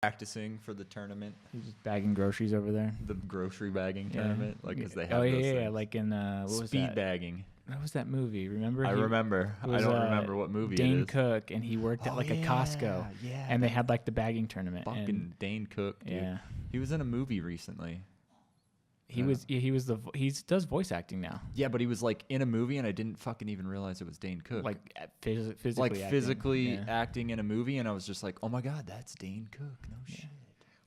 practicing for the tournament. He's just bagging groceries over there. The grocery bagging tournament, like because they have those those things. things. Like in what was Speed that? bagging. What was that movie? Remember? I remember. I don't remember what movie it is. Dane Cook, and he worked at like a Costco, and they had like the bagging tournament. Fucking Dane Cook, dude. Yeah. He was in a movie recently. He does voice acting now. Yeah, but he was like in a movie, and I didn't fucking even realize it was Dane Cook. Like physically. Like physically acting. acting in a movie, and I was just like, oh my god, that's Dane Cook. No shit.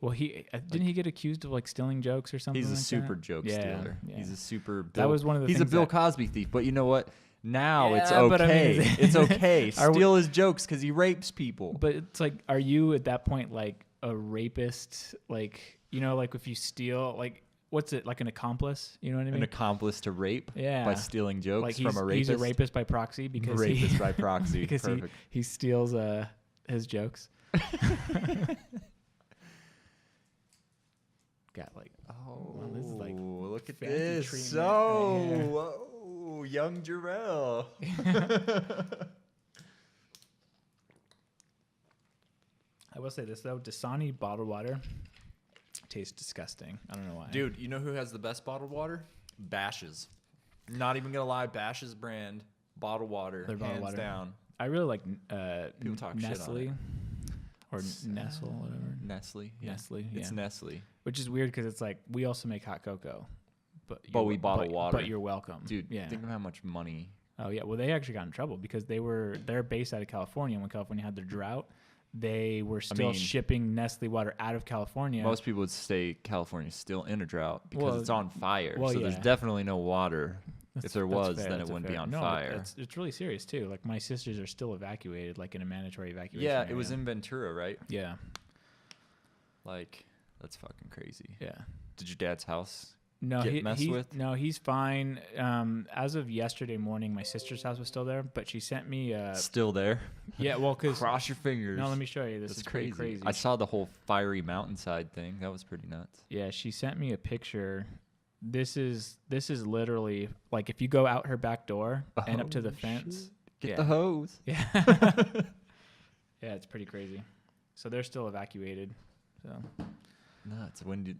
Well, he didn't he get accused of like stealing jokes or something? He's a like super that? joke stealer. Yeah. He's a super. That was one of the. He's a things Bill Cosby thief, but you know what? Now it's Yeah, but I okay. mean, it's okay. Steal his jokes because he rapes people. But it's like, are you at that point like a rapist? Like, you know, like if you steal, like what's it, like an accomplice? You know what I mean? An accomplice to rape. Yeah. By stealing jokes like from a rapist. He's a rapist by proxy because rapist by proxy. Because Perfect. he steals his jokes. Got like, well, this is like look at fancy this. treatment So, whoa, young Jarrell. I will say this though, Dasani bottled water tastes disgusting. I don't know why. Dude, you know who has the best bottled water? Bash's. Not even gonna lie, Bash's brand bottled water, Their bottled hands water. down. I really like People talk shit on Nestle it. or Nestle, whatever. Nestle. Yeah. Nestle, It's yeah. Nestle. Which is weird because it's like we also make hot cocoa, but we bottle water. But you're welcome, Dude, Yeah. think of how much money. Oh yeah. Well, they actually got in trouble because they're based out of California. When California had their drought, they were still shipping Nestle water out of California. Most people would say California's still in a drought because Well, it's on fire. well, so there's yeah. definitely no water. If there was, fair, then it that's wouldn't be fair. on No, fire. It's really serious too. Like my sisters are still evacuated, like in a mandatory evacuation. Yeah, area. it was in Ventura, right? Yeah. Like, that's fucking crazy. Yeah. Did your dad's house No, get messed with? No, he's fine. As of yesterday morning, my sister's house was still there, but she sent me. Still there? Yeah, well, because Cross your fingers. no, let me show you. This That's is pretty crazy. I saw the whole fiery mountainside thing. That was pretty nuts. Yeah, she sent me a picture. This is literally like if you go out her back door and up to the fence. Get the hose. Yeah. Yeah, it's pretty crazy. So they're still evacuated. So Nuts. When did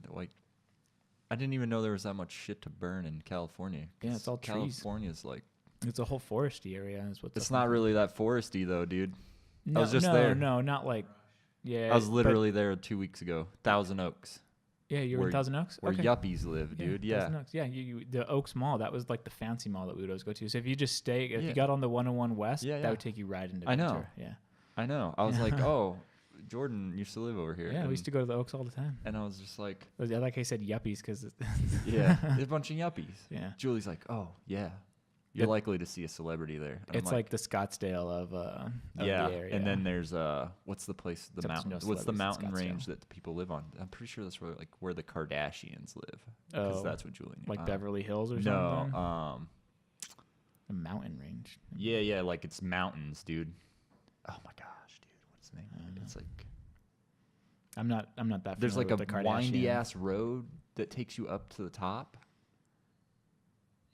I didn't even know there was that much shit to burn in California. Yeah, it's all trees. California's like it's a whole foresty area. Is what. It's not really that foresty though, dude. No, I was just there. No, not like. Yeah. I was literally there 2 weeks ago. Thousand Oaks. Yeah, you were in Thousand Oaks? Where Okay. yuppies live, dude. Yeah. Thousand Oaks. Yeah, the Oaks Mall, that was like the fancy mall that we would always go to. So if you just if Yeah. you got on the 101 West, Yeah, that would take you right into I know. Ventura. Yeah. I know. I was like, oh, Jordan used to live over here. Yeah, we used to go to the Oaks all the time. And I was just like, Like I said, yuppies, because yeah, there's a bunch of yuppies. Yeah. Julie's like, oh, yeah. You're likely to see a celebrity there. And It's like the Scottsdale of the area. And then there's what's the place, the Except mountain? there's no What's the celebrities in mountain range Scottsdale. that the people live on? I'm pretty sure that's where the Kardashians live. Because that's what Julie knew. Like Beverly Hills or no, something? No, a mountain range. yeah, like it's mountains, dude. Oh my gosh, dude, what's the name? It's like I'm not that. There's like with a the Kardashian. windy ass road that takes you up to the top.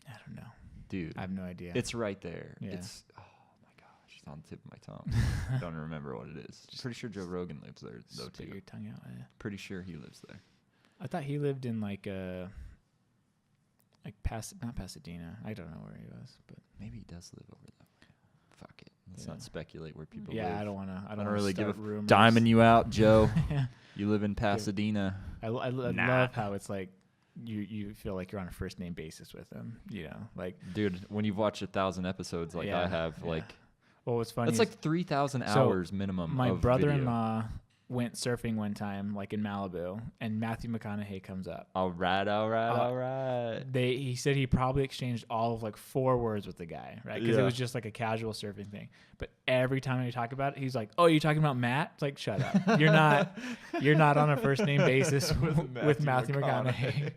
I don't know, dude. I have no idea. It's right there. Yeah. It's oh my gosh, it's on the tip of my tongue. Don't remember what it is. Pretty sure Joe Rogan lives there though Spit too. your tongue out. Yeah. Pretty sure he lives there. I thought he lived in like not Pasadena. I don't know where he was, but Maybe he does live over there. Fuck it. Let's Yeah. not speculate where people yeah, live. I don't want to. I don't don't really give a rumors. Diming you out, Joe. Yeah. You live in Pasadena. I Nah. love how it's like you feel like you're on a first name basis with him. You know, like Dude, when you've watched 1,000 episodes like I have, like well, what's funny? that's like 3,000 So, hours minimum. my of brother-in-law went surfing one time, like in Malibu, and Matthew McConaughey comes up. All right. He said he probably exchanged all of like 4 words with the guy, right? Because it was just like a casual surfing thing. But every time we talk about it, he's like, "Oh, you talking about Matt?" It's like, shut up. You're not on a first name basis with Matthew McConaughey.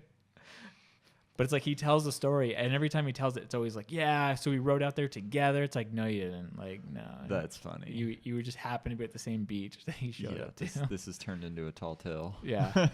But it's like he tells the story, and every time he tells it, it's always like, "Yeah, so we rode out there together." It's like, no, you didn't. Like, no. That's funny. You were just happened to be at the same beach that he showed up to. This has turned into a tall tale. Yeah.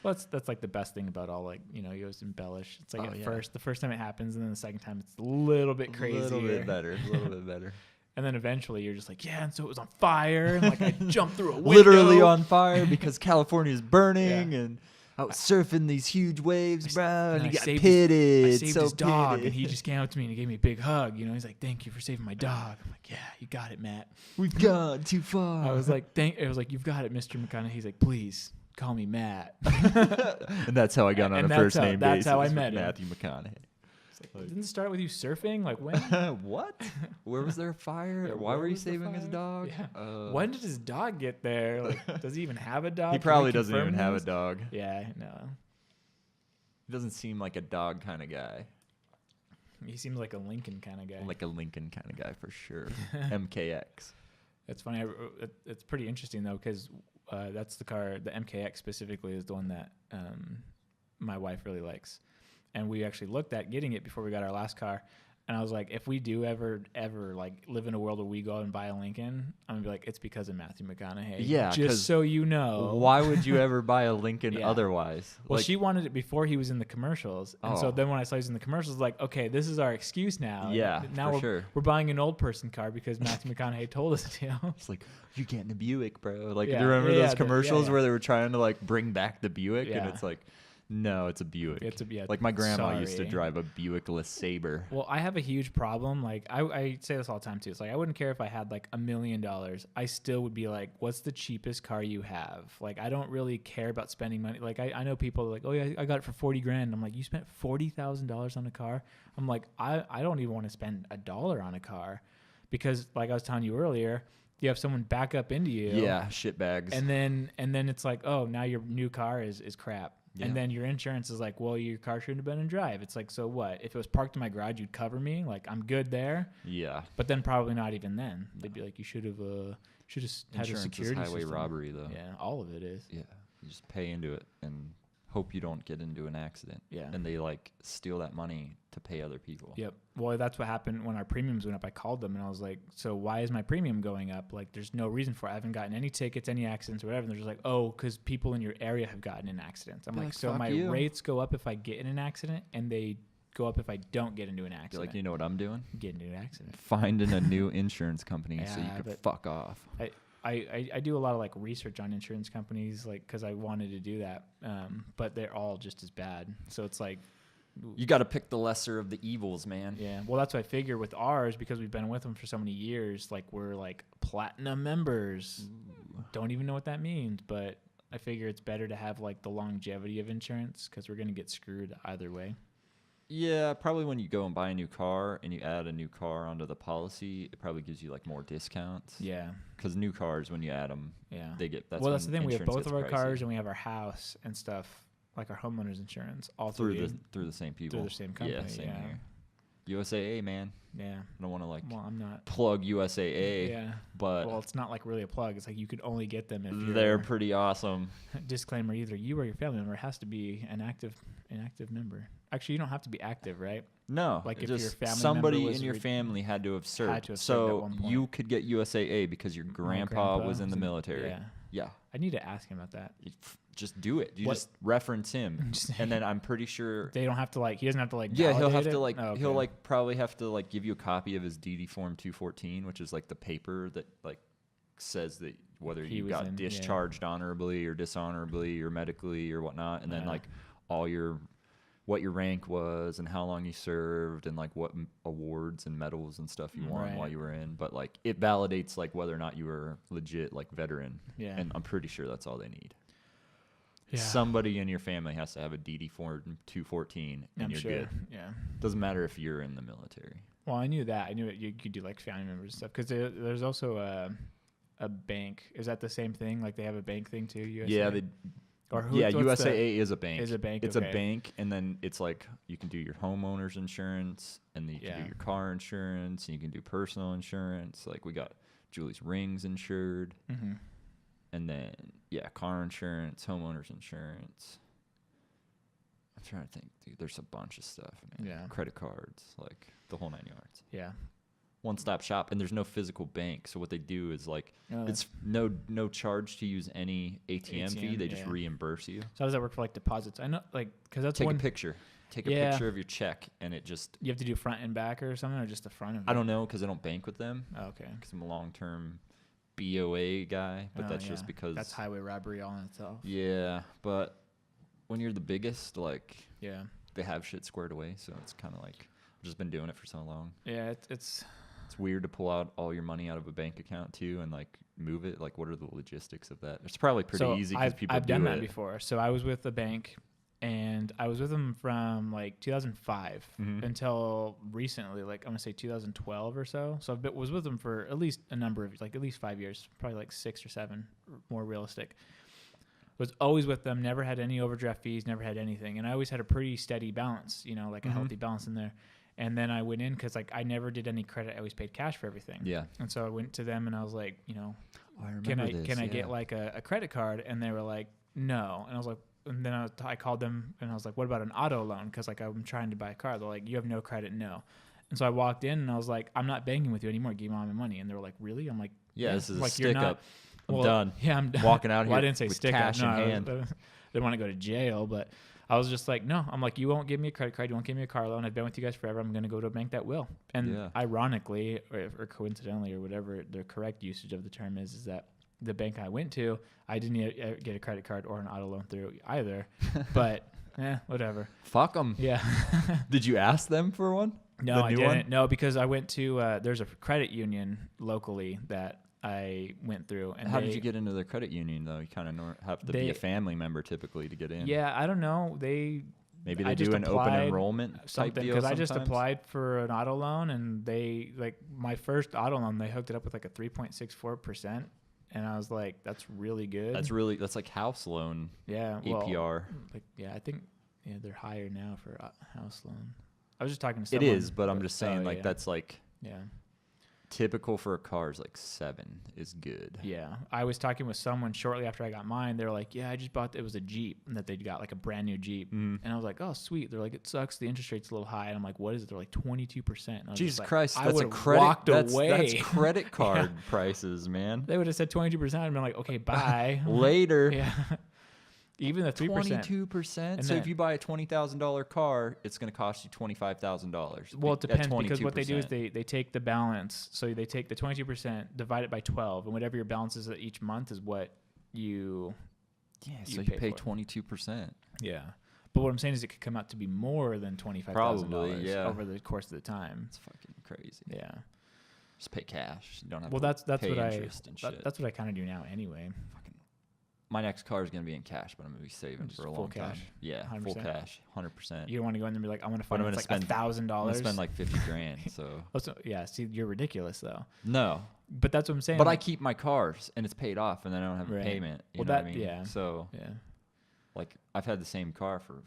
Well, that's like the best thing about all, like, you know, you always embellish. It's like the first time it happens, and then the second time it's a little bit crazy. A little bit better. And then eventually you're just like, yeah, and so it was on fire, and like I jumped through a window. Literally on fire because California is burning, Yeah. and I was surfing these huge waves, bro, and I you got saved pitted. I saved so his dog, pitted. and he just came up to me and he gave me a big hug. You know, he's like, "Thank you for saving my dog." I'm like, "Yeah, you got it, Matt." We've gone too far. I was like, "It was like, you've got it, Mr. McConaughey." He's like, "Please call me Matt." And that's how I got on And a that's first how- name that's basis how I with met him. Matthew McConaughey. It's like, didn't it start with you surfing? Like when? What? Where was there a fire? Yeah, Why where were you was the saving his fire? dog? Yeah. When did his dog get there? Like, does he even have a dog? He Can we probably doesn't confirm even have a this? dog. Yeah, no. He doesn't seem like a dog kind of guy. He seems like a Lincoln kind of guy. Like a Lincoln kind of guy for sure. MKX. It's funny. It's pretty interesting though, because that's the car. The MKX specifically is the one that my wife really likes, and we actually looked at getting it before we got our last car. And I was like, if we do ever like live in a world where we go out and buy a Lincoln, I'm gonna be like, it's because of Matthew McConaughey. Yeah, 'cause just so you know. Why would you ever buy a Lincoln Yeah. otherwise? Well, Like, she wanted it before he was in the commercials, and so Oh. then when I saw he was in the commercials, like, okay, this is our excuse now. Yeah, now for sure. we're buying an old person car because Matthew McConaughey told us to. it's like, you're getting a Buick, bro. Like, Yeah, do you remember yeah, those commercials yeah. where they were trying to like bring back the Buick, and Yeah. it's like, no, it's a Buick. Yeah, Like my grandma used to sorry. drive a Buick LeSabre. Well, I have a huge problem. Like I say this all the time too. It's like I wouldn't care if I had like $1 million. I still would be like, what's the cheapest car you have? Like I don't really care about spending money. Like I know people are like, oh yeah, I got it for $40,000. I'm like, you spent $40,000 on a car? I'm like, I don't even want to spend $1 on a car, because like I was telling you earlier, you have someone back up into you. Yeah, shit bags. And then it's like, oh, now your new car is crap. Yeah. And then your insurance is like, well, your car shouldn't have been in drive. It's like, so what? If it was parked in my garage, you'd cover me. Like, I'm good there. Yeah. But then probably not even then. They'd be like, you should have had a Insurance security is highway system. robbery, though. Yeah, all of it is. Yeah. You just pay into it and hope you don't get into an accident. Yeah. And they like steal that money to pay other people. Yep. Well, that's what happened when our premiums went up. I called them and I was like, so why is my premium going up? Like, there's no reason for it. I haven't gotten any tickets, any accidents, or whatever. And they're just like, oh, because people in your area have gotten in accidents. I'm Be like, like, so fuck my you. rates go up if I get in an accident, and they go up if I don't get into an Be accident. like, you know what I'm doing? Get into an accident. Finding a new insurance company so you Yeah, can but- fuck off. I do a lot of like research on insurance companies, like, because I wanted to do that, but they're all just as bad. So it's like, You got to pick the lesser of the evils, man. yeah. Well, that's what I figure with ours, because we've been with them for so many years. Like, we're like platinum members. Don't even know what that means, but I figure it's better to have like the longevity of insurance, because we're gonna get screwed either way. Yeah, probably when you go and buy a new car and you add a new car onto the policy, it probably gives you like more discounts. Yeah, Because new cars, when you add them, yeah. they get Well, that's the when thing. We have insurance both of our gets pricey. cars and we have our house and stuff, like our homeowners insurance, all through the same people. through the same company. Yeah, same Yeah, here. USAA, man. yeah. I don't want to like Well, I'm not. plug USAA, Yeah. but Well, it's not like really a plug. It's like you could only get them if you're. they're pretty awesome. Disclaimer: either you or your family member has to be an active member. Actually, you don't have to be active, right? No, Like it if your just family somebody member was in your re- family had to have served. Had to have served at So one point. you could get USAA because your My grandpa was in the military. Yeah. Yeah. I need to ask him about that. Just do it. You What- just reference him, and then I'm pretty sure. They don't have to like. He doesn't have to like. Yeah, he'll have validate to it? like. Oh, okay. He'll like probably have to like give you a copy of his DD Form 214, which is like the paper that like says that whether He you was got in- yeah. discharged honorably or dishonorably or medically or whatnot, and then Yeah. like all your what your rank was and how long you served and like what awards and medals and stuff you won Right. while you were in. But like it validates like whether or not you were legit like veteran. Yeah. And I'm pretty sure that's all they need. Yeah. Somebody in your family has to have a DD Form 214 and I'm you're sure. good. Yeah. Doesn't matter if you're in the military. Well, I knew that. I knew it. You could do like family members and stuff, because there's also a bank. Is that the same thing? Like they have a bank thing too? USA? Yeah, what's USAA is a bank. Is a bank. It's okay. a bank, and then it's like you can do your homeowner's insurance, and then you can Yeah. do your car insurance, and you can do personal insurance. Like we got Julie's rings insured, Mm-hmm. and then car insurance, homeowner's insurance. I'm trying to think, dude. There's a bunch of stuff. Man. Yeah. Credit cards, like the whole 9 yards. Yeah. one-stop shop, and there's no physical bank. So what they do is like Oh, it's no charge to use any ATM fee. They just yeah. reimburse you. So how does that work for like deposits? I know, like, because that's Take one. a picture. Take a Yeah. picture of your check, and it just. You have to do front and back or something, or just the front of it? I don't know because I don't bank with them. Oh, okay. Because I'm a long-term BOA guy, but that's just because that's highway robbery all in itself. Yeah, but when you're the biggest, like Yeah. they have shit squared away, so it's kind of like I've just been doing it for so long. Yeah, it's It's weird to pull out all your money out of a bank account too and like move it. Like, what are the logistics of that? It's probably pretty easy because people I've do done it. that before. So I was with the bank, and I was with them from like 2005 until recently, like I'm gonna say 2012 or so. So I was with them for at least a number of, like at least 5 years, probably like 6 or 7, more realistic. Was always with them, never had any overdraft fees, never had anything, and I always had a pretty steady balance, you know, like a healthy balance in there. And then I went in because like I never did any credit; I always paid cash for everything. Yeah. And so I went to them and I was like, you know, Oh, I can remember I get like a credit card? And they were like, no. And I was like, and then I called them and I was like, what about an auto loan? Because like I'm trying to buy a car. They're like, you have no credit, no. And so I walked in and I was like, I'm not banking with you anymore. Give me all my money. And they were like, really? I'm like, Yeah, this is like, a stick up. I'm done. Yeah, I'm done. Walking out Well, I here didn't say with stick cash up. in No, hand. I didn't want to go to jail, but I was just like, no. I'm like, you won't give me a credit card. You won't give me a car loan. I've been with you guys forever. I'm going to go to a bank that will. And Yeah. ironically, or coincidentally, or whatever the correct usage of the term is that the bank I went to, I didn't get a credit card or an auto loan through either. But whatever. Fuck them. Yeah. Did you ask them for one? No, The I new didn't. one? No, because I went to there's a credit union locally that I went through. And How did you get into the credit union though? You kind of have to be a family member typically to get in. Yeah, I don't know. Maybe I they just do an open applied enrollment type something deal because I just sometimes. applied for an auto loan, and they like my first auto loan. They hooked it up with like a 3.64%, and I was like, "That's really good." That's like house loan yeah, APR. Like yeah, I think they're higher now for house loan. I was just talking to It someone. is, but I'm just saying like yeah. that's like Yeah. typical for a car is like 7 is good. Yeah. I was talking with someone shortly after I got mine. They were like, yeah, I just bought, it was a Jeep, and that they'd got like a brand new Jeep. And I was like, oh, sweet. They're like, it sucks. The interest rate's a little high. And I'm like, what is it? They're like 22%. And I was Jesus just like, Christ, I that's a would've credit. walked away. That's credit card prices, man. They would have said 22%. I'd been like, okay, bye. Later. Yeah. Even the 3%. 22%. So then- if you buy a $20,000 car, it's going to cost you $25,000. Well, it at depends because what they do is 22%. they take the balance. So they take the 22%, divide it by 12, and whatever your balance is each month is what you. Yeah, you so you pay pay for it. 22%. Yeah. But what I'm saying is it could come out to be more than $25,000 Probably, yeah. over the course of the time. It's fucking crazy. Yeah. Just pay cash. You don't have Well, to that's pay what interest and shit. that's what I kind of do now anyway. Fucking, my next car is going to be in cash, but I'm going to be saving Just for a full long time. cash? Yeah, full 100%? cash, 100%. You don't want to go in there and be like, I'm going to But find I'm it's gonna like spend- $1,000. I'm going to spend like 50 grand, so. Yeah, see, you're ridiculous though. No. But that's what I'm saying. But I like- keep my cars, and it's paid off, and then I don't have a Right. payment. You Well, know what I that- mean? yeah. So, Yeah. like, I've had the same car for,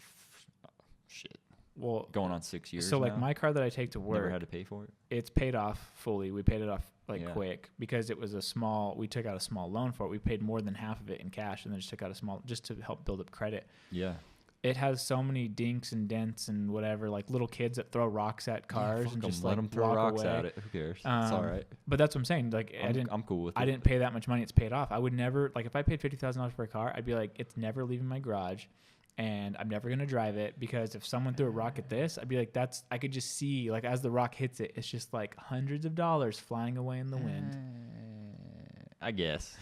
shit, Well, going on 6 years so like now. my car that I take to work, Never had to pay for it. it's paid off fully. We paid it off like Yeah. quick because it was we took out a small loan for it. We paid more than half of it in cash and then just took out a small, just to help build up credit. Yeah. It has so many dinks and dents and whatever, like little kids that throw rocks at cars and just let like them throw walk rocks away. at it. Who cares? It's all right. But that's what I'm saying. Like I'm cool with it. I didn't pay that much money. It's paid off. I would never, like if I paid $50,000 for a car, I'd be like, it's never leaving my garage. And I'm never going to drive it because if someone threw a rock at this, I'd be like, I could just see, like, as the rock hits it, it's just like hundreds of dollars flying away in the wind. I guess.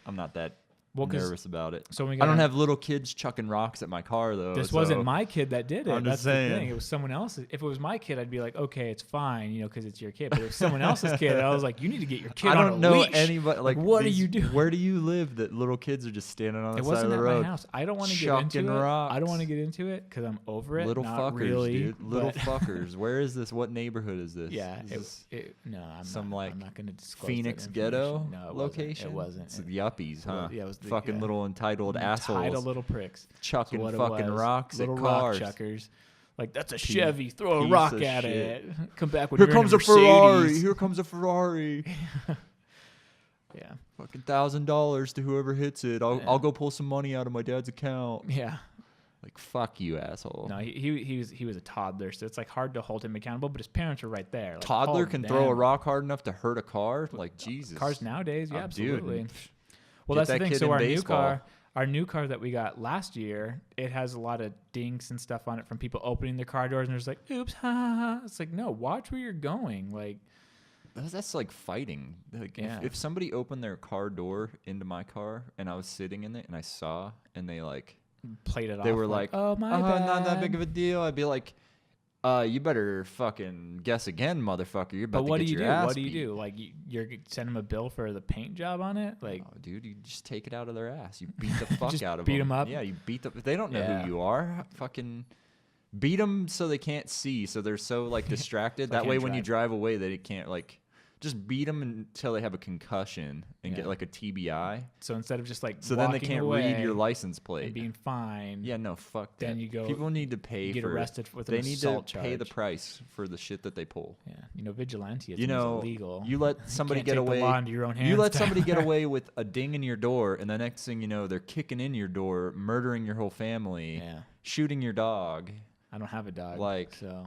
I'm not that Well, 'cause- nervous about it. So when we I got don't on- have little kids chucking rocks at my car, though. This so wasn't my kid that did it. I'm That's just saying. the thing. It was someone else's. If it was my kid, I'd be like, okay, it's fine, you know, because it's your kid. But if someone else's kid, I was like, you need to get your kid I on a don't know leash. anybody. Like, what are you doing? Where do you live that little kids are just standing on the It side wasn't of at the road? my house. I don't want to get chucking into it. rocks. I don't want to get into it because I'm over it. Little Not fuckers, really, dude. Little but- fuckers. Where is this? What neighborhood is this? Yeah. Is this I'm some, not, like, I'm not going to disclose Phoenix that ghetto information. No, location? It wasn't. It's the yuppies, huh? Yeah, it was the- fucking yeah. little entitled assholes. Entitled little pricks. chucking That's what it fucking was. rocks Little at rock cars. chuckers. Like, that's a Chevy. Throw a piece rock of at shit. it. Come back when Here you're in comes a Ferrari. Here comes a Ferrari. Yeah. Fucking $1,000 to whoever hits it. Yeah. I'll go pull some money out of my dad's account. Yeah. Like, fuck you, asshole. No, he was a toddler, so it's like hard to hold him accountable. But his parents are right there. Like, Toddler can throw a rock hard enough to hurt a car? Like, Jesus. Cars nowadays, yeah, absolutely. Dude. Well, Get that's the that thing. kid So in our new car that we got last year, it has a lot of dinks and stuff on it from people opening their car doors, and there's like, oops, ha ha ha. It's like, no, watch where you're going. Like, that's like fighting. Like, Yeah. if somebody opened their car door into my car and I was sitting in it and I saw and they like played it off. they were like, oh my bad, not that big of a deal, I'd be like, you better fucking guess again, motherfucker. You're about But what to do get you your do? ass What do you beat. do? Like, you're send them a bill for the paint job on it? Like, Oh, dude, you just take it out of their ass. You beat the fuck Just out of beat them. 'em up? Yeah, you beat them. They don't know Yeah. who you are. Fucking beat them so they can't see. So they're so like distracted. So I that way, can't when you drive. drive away, they can't like. Just beat them until they have a concussion and get Yeah. like a TBI. so instead of just like So then they walking can't away read your license and plate. being fined, Yeah, no, fuck that. Then you go- People need to pay you get for arrested with an They need assault to pay the charge. price for the shit that they pull. Yeah, vigilantism You know, is illegal. you let somebody Can't get take the away. law into your own hands. You let somebody get away with a ding in your door, and the next thing you know, they're kicking in your door, murdering your whole family, Yeah, shooting your dog. I don't have a dog. Like, so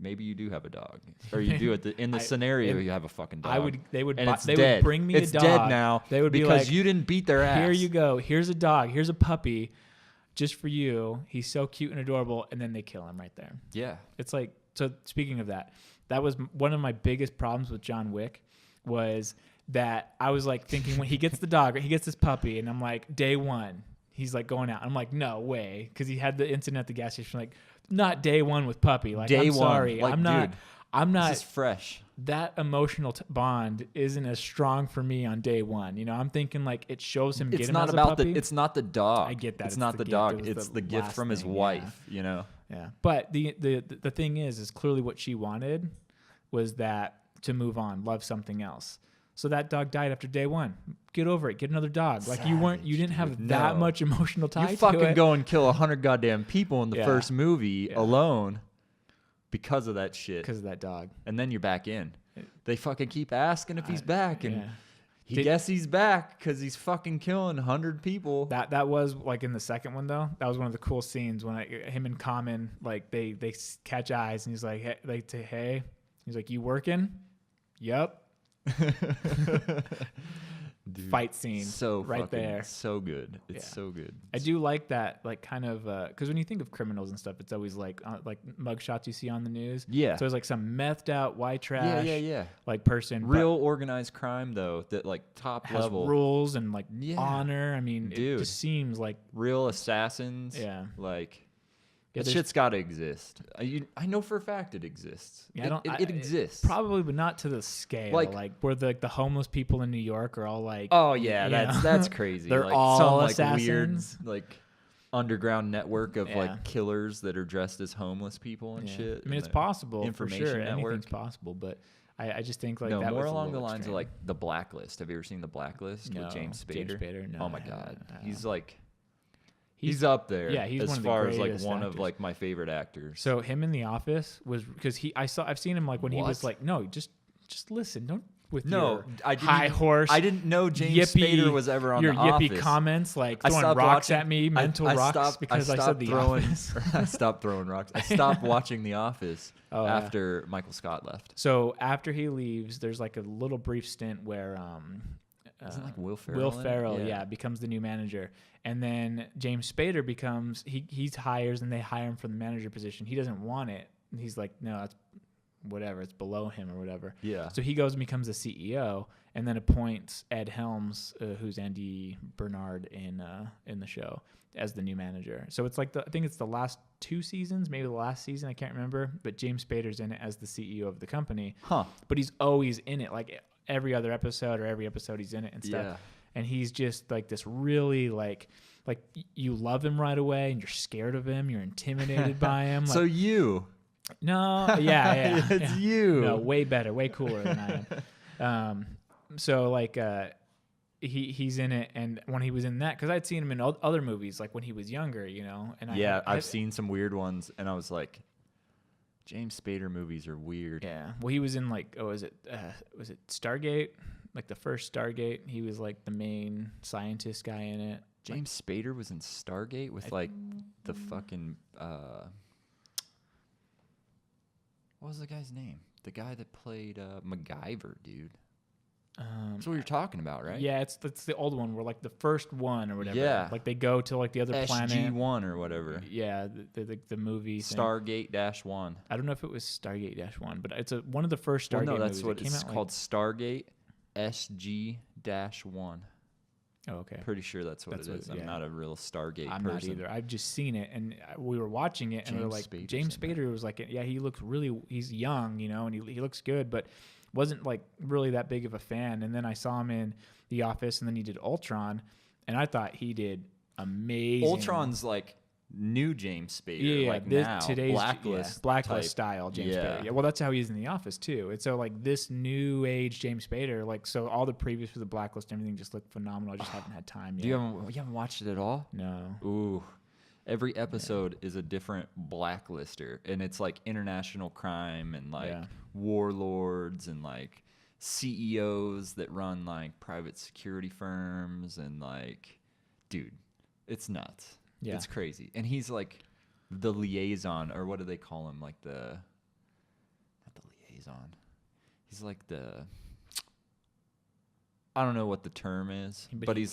Maybe you do have a dog, or you do in the scenario you have a fucking dog. They would and it's they dead. would bring me it's a dog. dead now. They would be because like, you didn't beat their ass. here you go. Here's a dog. Here's a puppy, just for you. He's so cute and adorable, and then they kill him right there. Yeah. It's like, so speaking of that, that was one of my biggest problems with John Wick, was that I was like thinking when he gets the dog, he gets this puppy, and I'm like, day one, he's like going out. I'm like, no way, because he had the incident at the gas station. Like, not day one with puppy. Like, Day I'm one. sorry, Like, I'm not. dude, I'm not. This is fresh. That emotional bond isn't as strong for me on day one. You know, I'm thinking like it shows him. It's get him not as about a puppy. it's not the dog. I get that. It's It's not the the gift. dog. It was It's the the gift last from his thing, yeah. wife. You know. Yeah, but the thing is clearly what she wanted was that to move on, love something else. So that dog died after day one. Get over it. Get another dog. Like you didn't have dude, that no. much emotional tie You to fucking it. go and kill 100 goddamn people in the Yeah. first movie Yeah. alone because of that shit, because of that dog. and then you're back in. They fucking keep asking if he's back, and Yeah. he guess he's back because he's fucking killing 100 people. That was like in the second one though. That was one of the cool scenes when him and Common like they catch eyes, and he's like, hey, they say, hey, he's like, you working? Yep. Dude, Fight scene so right fucking, there. so good. It's Yeah. so good. I do like that, like kind of, because when you think of criminals and stuff, it's always like mugshots you see on the news. Yeah. So it's like some methed out white trash, Yeah. like person, but Real organized crime though, that like top has level, rules and like Yeah. honor. I mean, it Dude. just seems like real assassins. Yeah. Like Yeah, that there's- shit's got to exist. I know for a fact it exists. Yeah, It exists. probably, but not to the scale. Like where the homeless people in New York are all like, Oh yeah, you that's know? that's crazy. They're like all some like assassins. weird like underground network of Yeah. like killers that are dressed as homeless people and Yeah. shit. I mean, it's and possible for information sure. network. Anything's possible, but I just think like no, that more was a along the little lines extreme. of like The Blacklist. Have you ever seen The Blacklist No, with James Spader? James Spader, no, oh my I god, haven't. he's like he's up there. Yeah, he's as one of the far as like greatest one of actors. like my favorite actors. So him in The Office was because I've seen him like when he was What? like, no, just listen, don't with No, your I didn't high even- horse. I didn't know James yippee- Spader was ever on your The yippee Office. comments like I throwing stopped rocks watching- at me, mental rocks because I said stopped The throwing, Office. I stopped throwing rocks. I stopped watching The Office Oh, yeah. after Michael Scott left. So after he leaves, there's like a little brief stint where Isn't like Will Ferrell? Will in it? Ferrell, yeah, becomes the new manager, and then James Spader becomes he hires and they hire him for the manager position. He doesn't want it, and he's like, no, that's whatever, it's below him or whatever. Yeah. So he goes and becomes the CEO, and then appoints Ed Helms, who's Andy Bernard in the show, as the new manager. So it's like I think it's the last 2 seasons, maybe the last season, I can't remember. But James Spader's in it as the CEO of the company. Huh. But he's always in it, like every other episode or every episode he's in it and stuff. Yeah. And he's just like this really like you love him right away, and you're scared of him, you're intimidated by him. So Like, you. no, yeah, It's yeah. you. No, way better, way cooler than I am. So like he's in it, and when he was in that, because I'd seen him in other movies, like when he was younger, you know. And Yeah, I've seen some weird ones, and I was like, James Spader movies are weird. Yeah, well, he was in like was it Stargate, like the first Stargate? He was like the main scientist guy in it. James Spader was in Stargate with like the fucking what was the guy's name? The guy that played MacGyver, dude. That's what you're talking about, right? Yeah, it's the old one where like the first one or whatever. Yeah. Like they go to like the other planet. SG-1 or whatever. Yeah, the movie thing. Stargate-1. I don't know if it was Stargate-1, but it's one of the first Stargate no, that's movies. what It came it's out, called. Stargate SG-1. Oh, okay. Pretty sure that's what it is. I'm not a real Stargate I'm person. not either. I've just seen it, and we were watching it, and we were like, James Spader was like, yeah, he looks he's young, you know, and he looks good, but wasn't like really that big of a fan. And then I saw him in The Office, and then he did Ultron, and I thought he did amazing. Ultron's like new James Spader, yeah, like this, now today's Blacklist style James Yeah. Spader. Yeah, well, that's how he's in The Office too. And so like this new age James Spader, like so all the previous for the Blacklist and everything just looked phenomenal. I just haven't had time yet. You haven't watched it at all? No. Ooh. Every episode is a different blacklister, and it's like international crime and like warlords and like CEOs that run like private security firms and like, dude, it's nuts. Yeah. It's crazy. And he's like the liaison, or what do they call him? Like not the liaison. He's like I don't know what the term is, but he's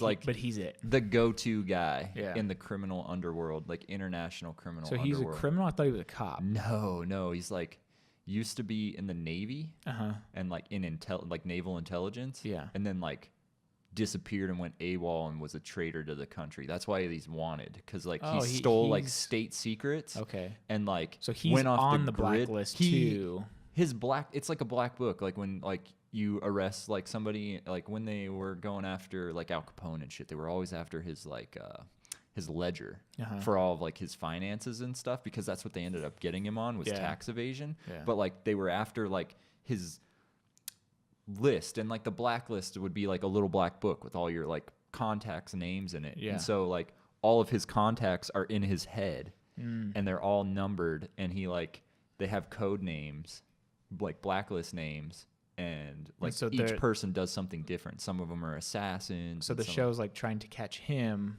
it. The go-to guy in the criminal underworld, like international criminal underworld. So he's a criminal? I thought he was a cop. No, he's like used to be in the Navy and like in like naval intelligence. Yeah. And then like disappeared and went AWOL and was a traitor to the country. That's why he's wanted, because like he stole like state secrets. Okay. And like so he's went off on the grid. blacklist too. It's like a black book, like when like you arrest like somebody, like when they were going after like Al Capone and shit, they were always after his like his ledger for all of like his finances and stuff, because that's what they ended up getting him on was tax evasion. Yeah. But like they were after like his list, and like the blacklist would be like a little black book with all your like contacts names in it. Yeah. And so like all of his contacts are in his head and they're all numbered, and they have code names, like blacklist names. And like so each person does something different. Some of them are assassins. So the show's like trying to catch him.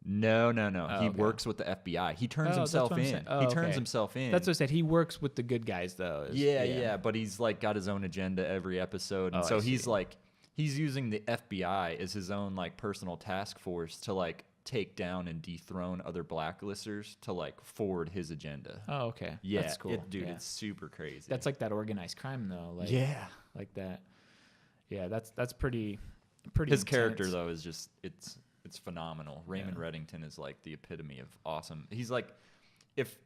No. He works with the FBI. He turns himself in. He turns himself in. That's what I said. He works with the good guys though. Yeah. But he's like got his own agenda every episode. And so he's using the FBI as his own like personal task force to like take down and dethrone other blacklisters to like forward his agenda. Oh, okay. Yeah, that's cool. It's super crazy. That's like that organized crime though. Like, like that. Yeah, that's pretty. His intense. Character though is just it's phenomenal. Raymond Reddington is like the epitome of awesome. He's like, if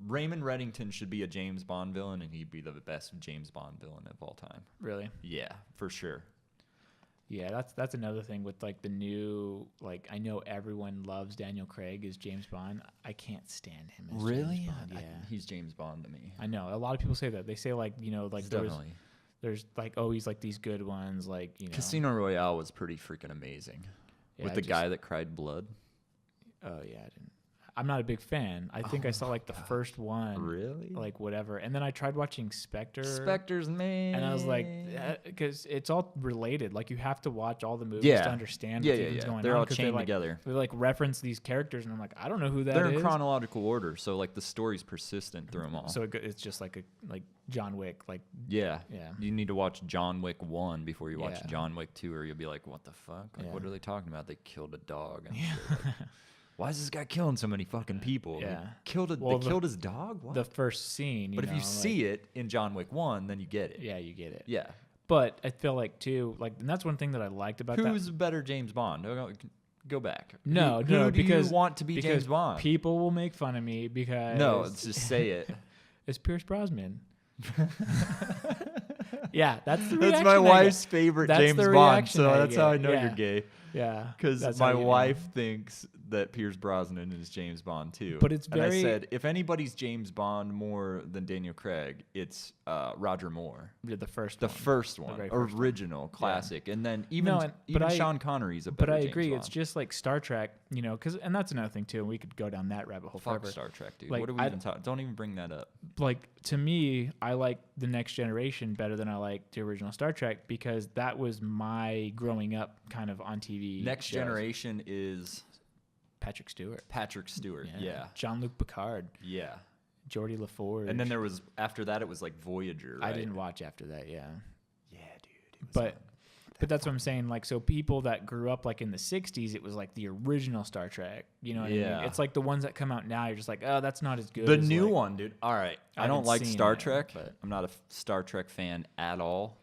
Raymond Reddington should be a James Bond villain, and he'd be the best James Bond villain of all time. Really? Yeah, for sure. Yeah, that's another thing with like the new, like I know everyone loves Daniel Craig as James Bond. I can't stand him as James Bond. Yeah, he's James Bond to me. I know a lot of people say that. They say like like there's like always like these good ones like Casino Royale was pretty freaking amazing with the guy that cried blood. Oh yeah, I didn't. I'm not a big fan. I think I saw like the first one. Really? Like whatever. And then I tried watching Spectre. Spectre's man. And I was like, because it's all related. Like you have to watch all the movies to understand what's going on. They're all chained together. They like reference these characters, and I'm like, I don't know who that is. They're in chronological order, so like the story's persistent through them all. So it's just like John Wick. Like yeah. You need to watch John Wick 1 before you watch John Wick 2, or you'll be like, what the fuck? Like what are they talking about? They killed a dog and shit. Like, why is this guy killing so many fucking people? Yeah. They killed his dog? What? The first scene. But if you see it in John Wick 1, then you get it. Yeah, you get it. Yeah. But I feel like, too, like, and that's one thing that I liked about that. Who's better James Bond? Go back. No, who because you want to be James Bond? People will make fun of me because... No, just say it. It's Pierce Brosnan. Yeah, that's the reaction. That's my wife's favorite James Bond, so that's how I know you're gay. Yeah, because my wife thinks that Pierce Brosnan is James Bond too. But it's very. And I said, if anybody's James Bond more than Daniel Craig, it's Roger Moore. The first one, original, classic, and then even Sean Connery's a better. But I James agree, Bond. It's just like Star Trek, and that's another thing too. And we could go down that rabbit hole forever. Fuck Star Trek, dude. Like, what are we even talking? Don't even bring that up. Like to me, I like the Next Generation better than I like the original Star Trek because that was my growing up kind of on TV. Next Generation is Patrick Stewart. Yeah. Jean-Luc Picard. Yeah. Geordie LaForge. And then there was, after that, it was like Voyager, right? I didn't watch after that, yeah. Yeah, dude. But that's what I'm saying. Like, so people that grew up like in the 60s, it was like the original Star Trek. You know what I mean? It's like the ones that come out now, you're just like, oh, that's not as good. The as new like, one, dude. All right. I don't like Star Trek. But I'm not a Star Trek fan at all.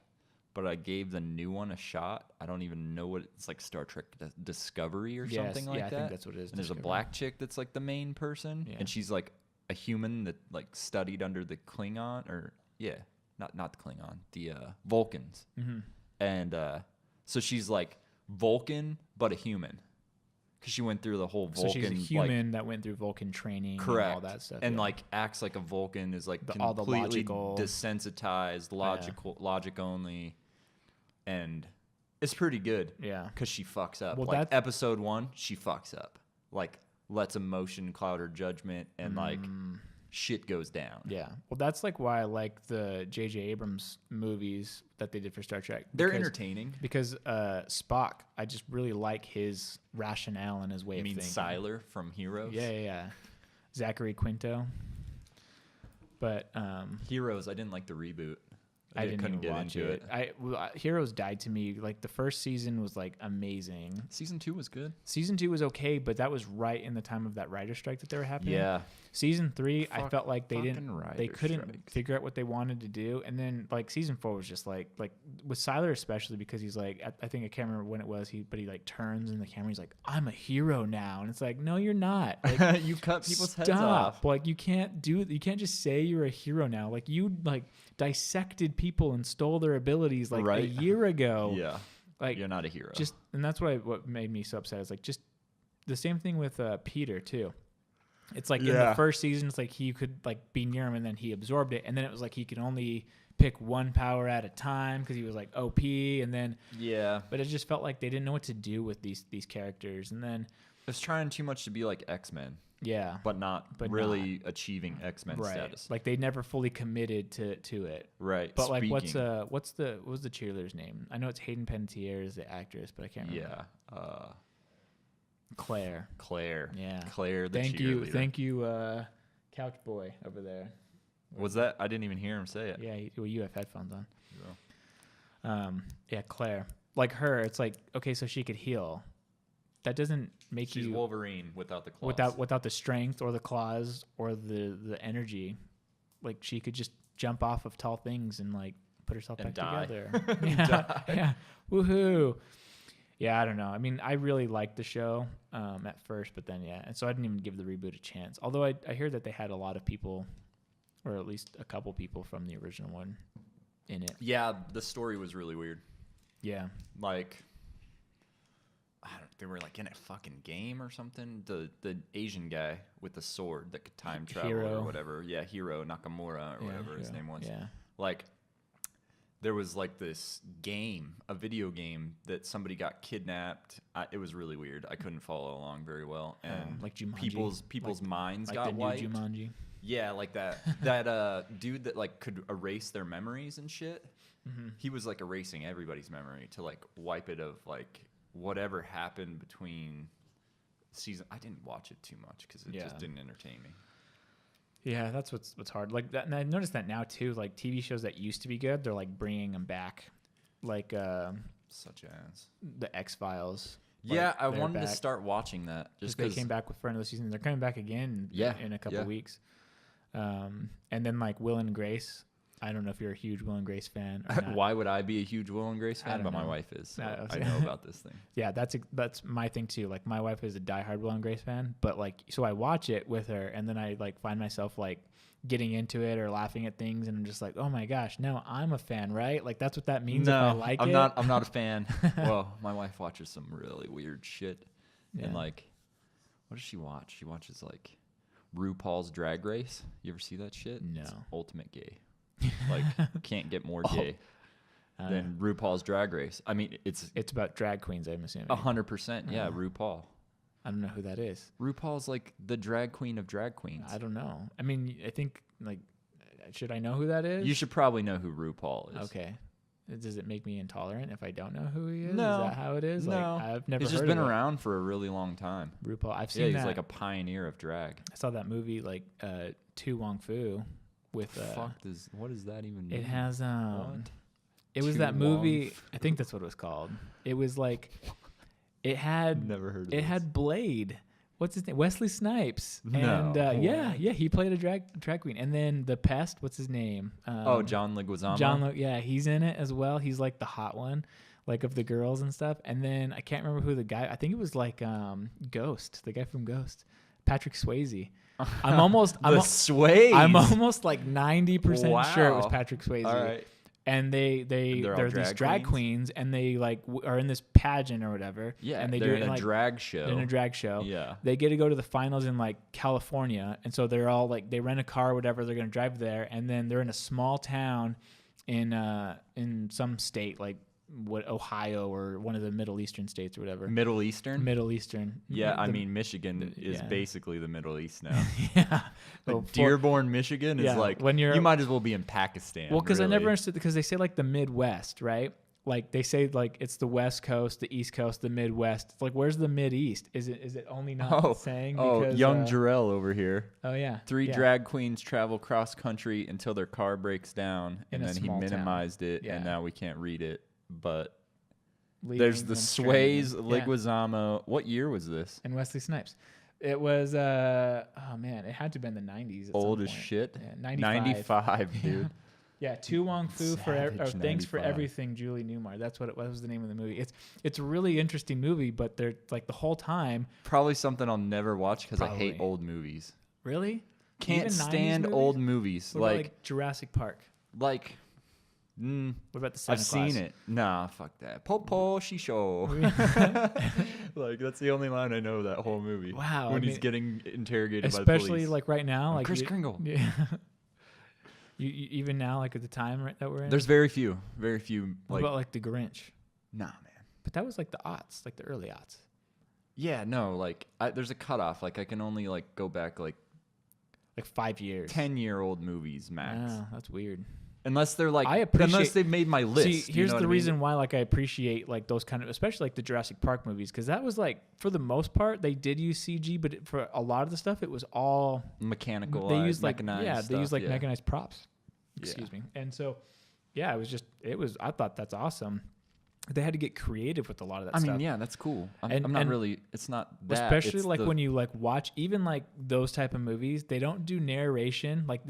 But I gave the new one a shot. I don't even know what it's like, Star Trek Discovery or something like that. I think that's what it is. And there's a black chick that's like the main person. Yeah. And she's like a human that like studied under the Klingon not the Klingon, the Vulcans. Mm-hmm. And so she's like Vulcan, but a human. Because she went through the whole Vulcan. So she's a human that went through Vulcan training. Correct. And all that stuff. And like acts like a Vulcan, is like all the completely logical, desensitized, logic only. And it's pretty good. Yeah. Because she fucks up. Well, like episode 1, she fucks up. Like lets emotion cloud her judgment and like shit goes down. Yeah. Well, that's like why I like the J.J. Abrams movies that they did for Star Trek. They're entertaining. Because Spock, I just really like his rationale and his way of thinking. You mean Siler from Heroes? Yeah. Zachary Quinto. But Heroes, I didn't like the reboot. I couldn't get into it. Heroes died to me. Like the first season was like amazing. Season 2 was good. Season 2 was okay, but that was right in the time of that writer strike that they were happening. Yeah. Season 3, I felt like they couldn't figure out what they wanted to do. And then like season 4 was just like with Siler especially, because he's like, I think I can't remember when it was, but he like turns in the camera, he's like, I'm a hero now. And it's like, no, you're not. Like, you cut people's heads off. Like you can't just say you're a hero now. Like you like dissected people and stole their abilities like a year ago. Yeah. Like you're not a hero. And that's what made me so upset. Is like just the same thing with Peter too. It's like in the first season, it's like he could like be near him and then he absorbed it. And then it was like he could only pick one power at a time because he was like OP. And then but it just felt like they didn't know what to do with these characters. And then it was trying too much to be like X-Men. Yeah. But really achieving X-Men status. Like they never fully committed to it. Right. But like what was the cheerleader's name? I know it's Hayden Panettiere is the actress, but I can't remember. Yeah. Claire. Yeah. Claire the cheerleader. Thank you, Couch Boy over there. Was that? I didn't even hear him say it. Yeah, you have headphones on. Yeah. Claire. Like her, it's like, okay, so she could heal. That doesn't make She's Wolverine without the claws. Without the strength or the claws or the energy. Like she could just jump off of tall things and like put herself back together. Yeah. Woohoo. Yeah, I don't know. I mean, I really liked the show at first, but then and so I didn't even give the reboot a chance. Although I hear that they had a lot of people, or at least a couple people from the original one in it. Yeah, the story was really weird. Yeah. Like they were like in a fucking game or something. The Asian guy with the sword that could time travel or whatever. Yeah, Hiro Nakamura or whatever his name was. Yeah. Like there was like this game, a video game that somebody got kidnapped. It was really weird. I couldn't follow along very well, and like Jumanji. people's minds like got wiped. New Jumanji. Yeah, like that dude that like could erase their memories and shit. Mm-hmm. He was like erasing everybody's memory to like wipe it of like whatever happened between season. I didn't watch it too much because it just didn't entertain me. Yeah, that's what's hard. Like that, and I noticed that now too. Like TV shows that used to be good, they're like bringing them back, like such as the X-Files. Yeah, I wanted to start watching that just because they came back for another season. They're coming back again. In a couple weeks. And then like Will and Grace. I don't know if you're a huge Will and Grace fan or not. Why would I be a huge Will and Grace fan? But my wife is. So I know about this thing. Yeah, that's my thing too. Like my wife is a diehard Will and Grace fan, but like so I watch it with her, and then I like find myself like getting into it or laughing at things, and I'm just like, oh my gosh, no, I'm a fan, right? Like that's what that means. No, if I like I'm not. I'm not a fan. Well, my wife watches some really weird shit, and like, what does she watch? She watches like RuPaul's Drag Race. You ever see that shit? No. It's ultimate gay. Like can't get more gay than RuPaul's Drag Race. I mean, it's about drag queens, I'm assuming. 100%. Yeah, RuPaul. I don't know who that is. RuPaul's like the drag queen of drag queens. I don't know. I mean, I think like, should I know who that is? You should probably know who RuPaul is. Okay. Does it make me intolerant if I don't know who he is? No. Is that how it is? No. Like, I've never He's heard just been of it. around for a really long time. RuPaul. I've seen Yeah, he's that. like a pioneer of drag. I saw that movie like Tu Wong Fu with What does that even mean? it has What? it was Tu that Wong movie. Fu. I think that's what it was called. It was like it had Never heard of it this. had Blade. What's his name? Wesley Snipes. No. And yeah, he played a drag queen. And then The Pest, what's his name? John Leguizamo. He's in it as well. He's like the hot one, like of the girls and stuff. And then I can't remember who the guy. I think it was like Ghost, the guy from Ghost, Patrick Swayze. I'm almost Swayze. I'm almost like 90% sure it was Wow. Patrick Swayze. All right. And they're these drag queens, and they like are in this pageant or whatever. Yeah, and they're do in a drag show. In a drag show. Yeah. They get to go to the finals in like California, and so they're all like they rent a car or whatever, they're gonna drive there, and then they're in a small town in some state like Ohio or one of the Middle Eastern states or whatever. Middle Eastern? Middle Eastern. Yeah, I mean, Michigan is basically the Middle East now. Yeah. Like Dearborn, Michigan is like, when you might as well be in Pakistan. Well, because really. I never understood, because they say like the Midwest, right? Like they say like it's the West Coast, the East Coast, the Midwest. It's like, where's the Mid-East? Is it only not saying because... young Jarrell over here. Oh, yeah. Three drag queens travel cross country until their car breaks down, and then he minimized it, and now we can't read it. But there's the Swayze, Leguizamo. What year was this? And Wesley Snipes. It was, it had to have been the 90s. Old as shit. Yeah, 95, dude. Yeah, Tu Wong Fu Savage, Thanks for 95. Everything, Julie Newmar. That's what was the name of the movie. It's a really interesting movie, but they're like the whole time. Probably something I'll never watch because I hate Probably. old movies. Really? Can't Even 90s stand movies? old movies. What about, like Jurassic Park. What about the Santa I've Claus? seen it. Nah, fuck that. Popo Shisho. Like that's the only line I know of that whole movie. Wow. When he's getting interrogated by the especially police. like right now, like Chris Kringle. Yeah. You even now, like at the time that we're in. There's very few. What about like the Grinch? Nah, man. But that was like the aughts, like the early aughts. Yeah, no, like there's a cutoff. Like I can only like go back like 5 years. 10-year-old movies max. Oh, that's weird. Unless they're like, I appreciate, unless they've made my list. See, here's the reason why, like, I appreciate like those kind of, especially like the Jurassic Park movies, because that was like, for the most part, they did use CG, but for a lot of the stuff, it was all mechanical. They used like mechanized they used like stuff, mechanized props. Excuse me. And so, yeah, I thought that's awesome. They had to get creative with a lot of that stuff. I mean, yeah, that's cool. I'm not really. It's not that. Especially like when you like watch even like those type of movies, they don't do narration. Like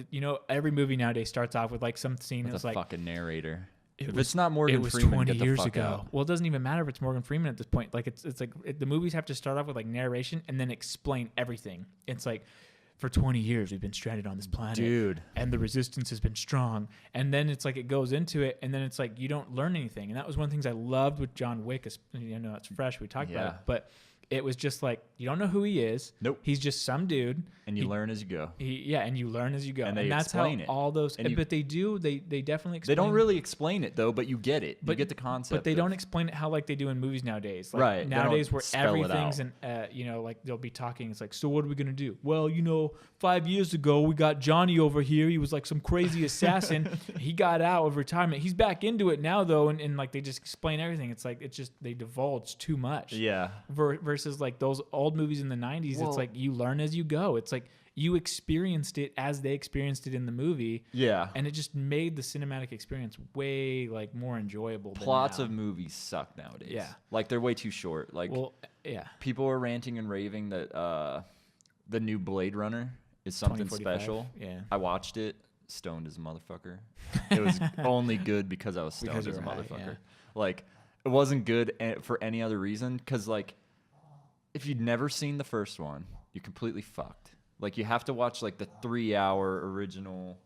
every movie nowadays starts off with like some scene that's like fucking narrator. If it's not Morgan Freeman, 20 get the years fuck ago. out. Well, it doesn't even matter if it's Morgan Freeman at this point. Like it's like the movies have to start off with like narration and then explain everything. It's like, for 20 years we've been stranded on this planet, dude, and the resistance has been strong. And then it's like it goes into it, and then it's like you don't learn anything. And that was one of the things I loved with John Wick. It's fresh. We talked about it, but it was just like you don't know who he is. Nope. He's just some dude, and you learn as you go. And you learn as you go. And they that's explain how it. all those. But they do. They definitely explain. They don't really explain it though, but you get it. You get the concept. But they don't explain it how like they do in movies nowadays. Like, right. Nowadays where everything's and like they'll be talking. It's like, so what are we gonna do? Well, 5 years ago we got Johnny over here. He was like some crazy assassin. He got out of retirement. He's back into it now though, and like they just explain everything. It's like they divulge too much. Yeah. Versus like those old movies in the 90s, it's like you learn as you go. It's like you experienced it as they experienced it in the movie. Yeah. And it just made the cinematic experience way like more enjoyable. Plots of movies suck nowadays. Yeah. Like they're way too short. Like people are ranting and raving that the new Blade Runner is something special. Yeah. I watched it stoned as a motherfucker. It was only good because I was stoned as a motherfucker. Yeah. Like it wasn't good for any other reason, because like if you'd never seen the first one, you're completely fucked. Like you have to watch like the 3-hour original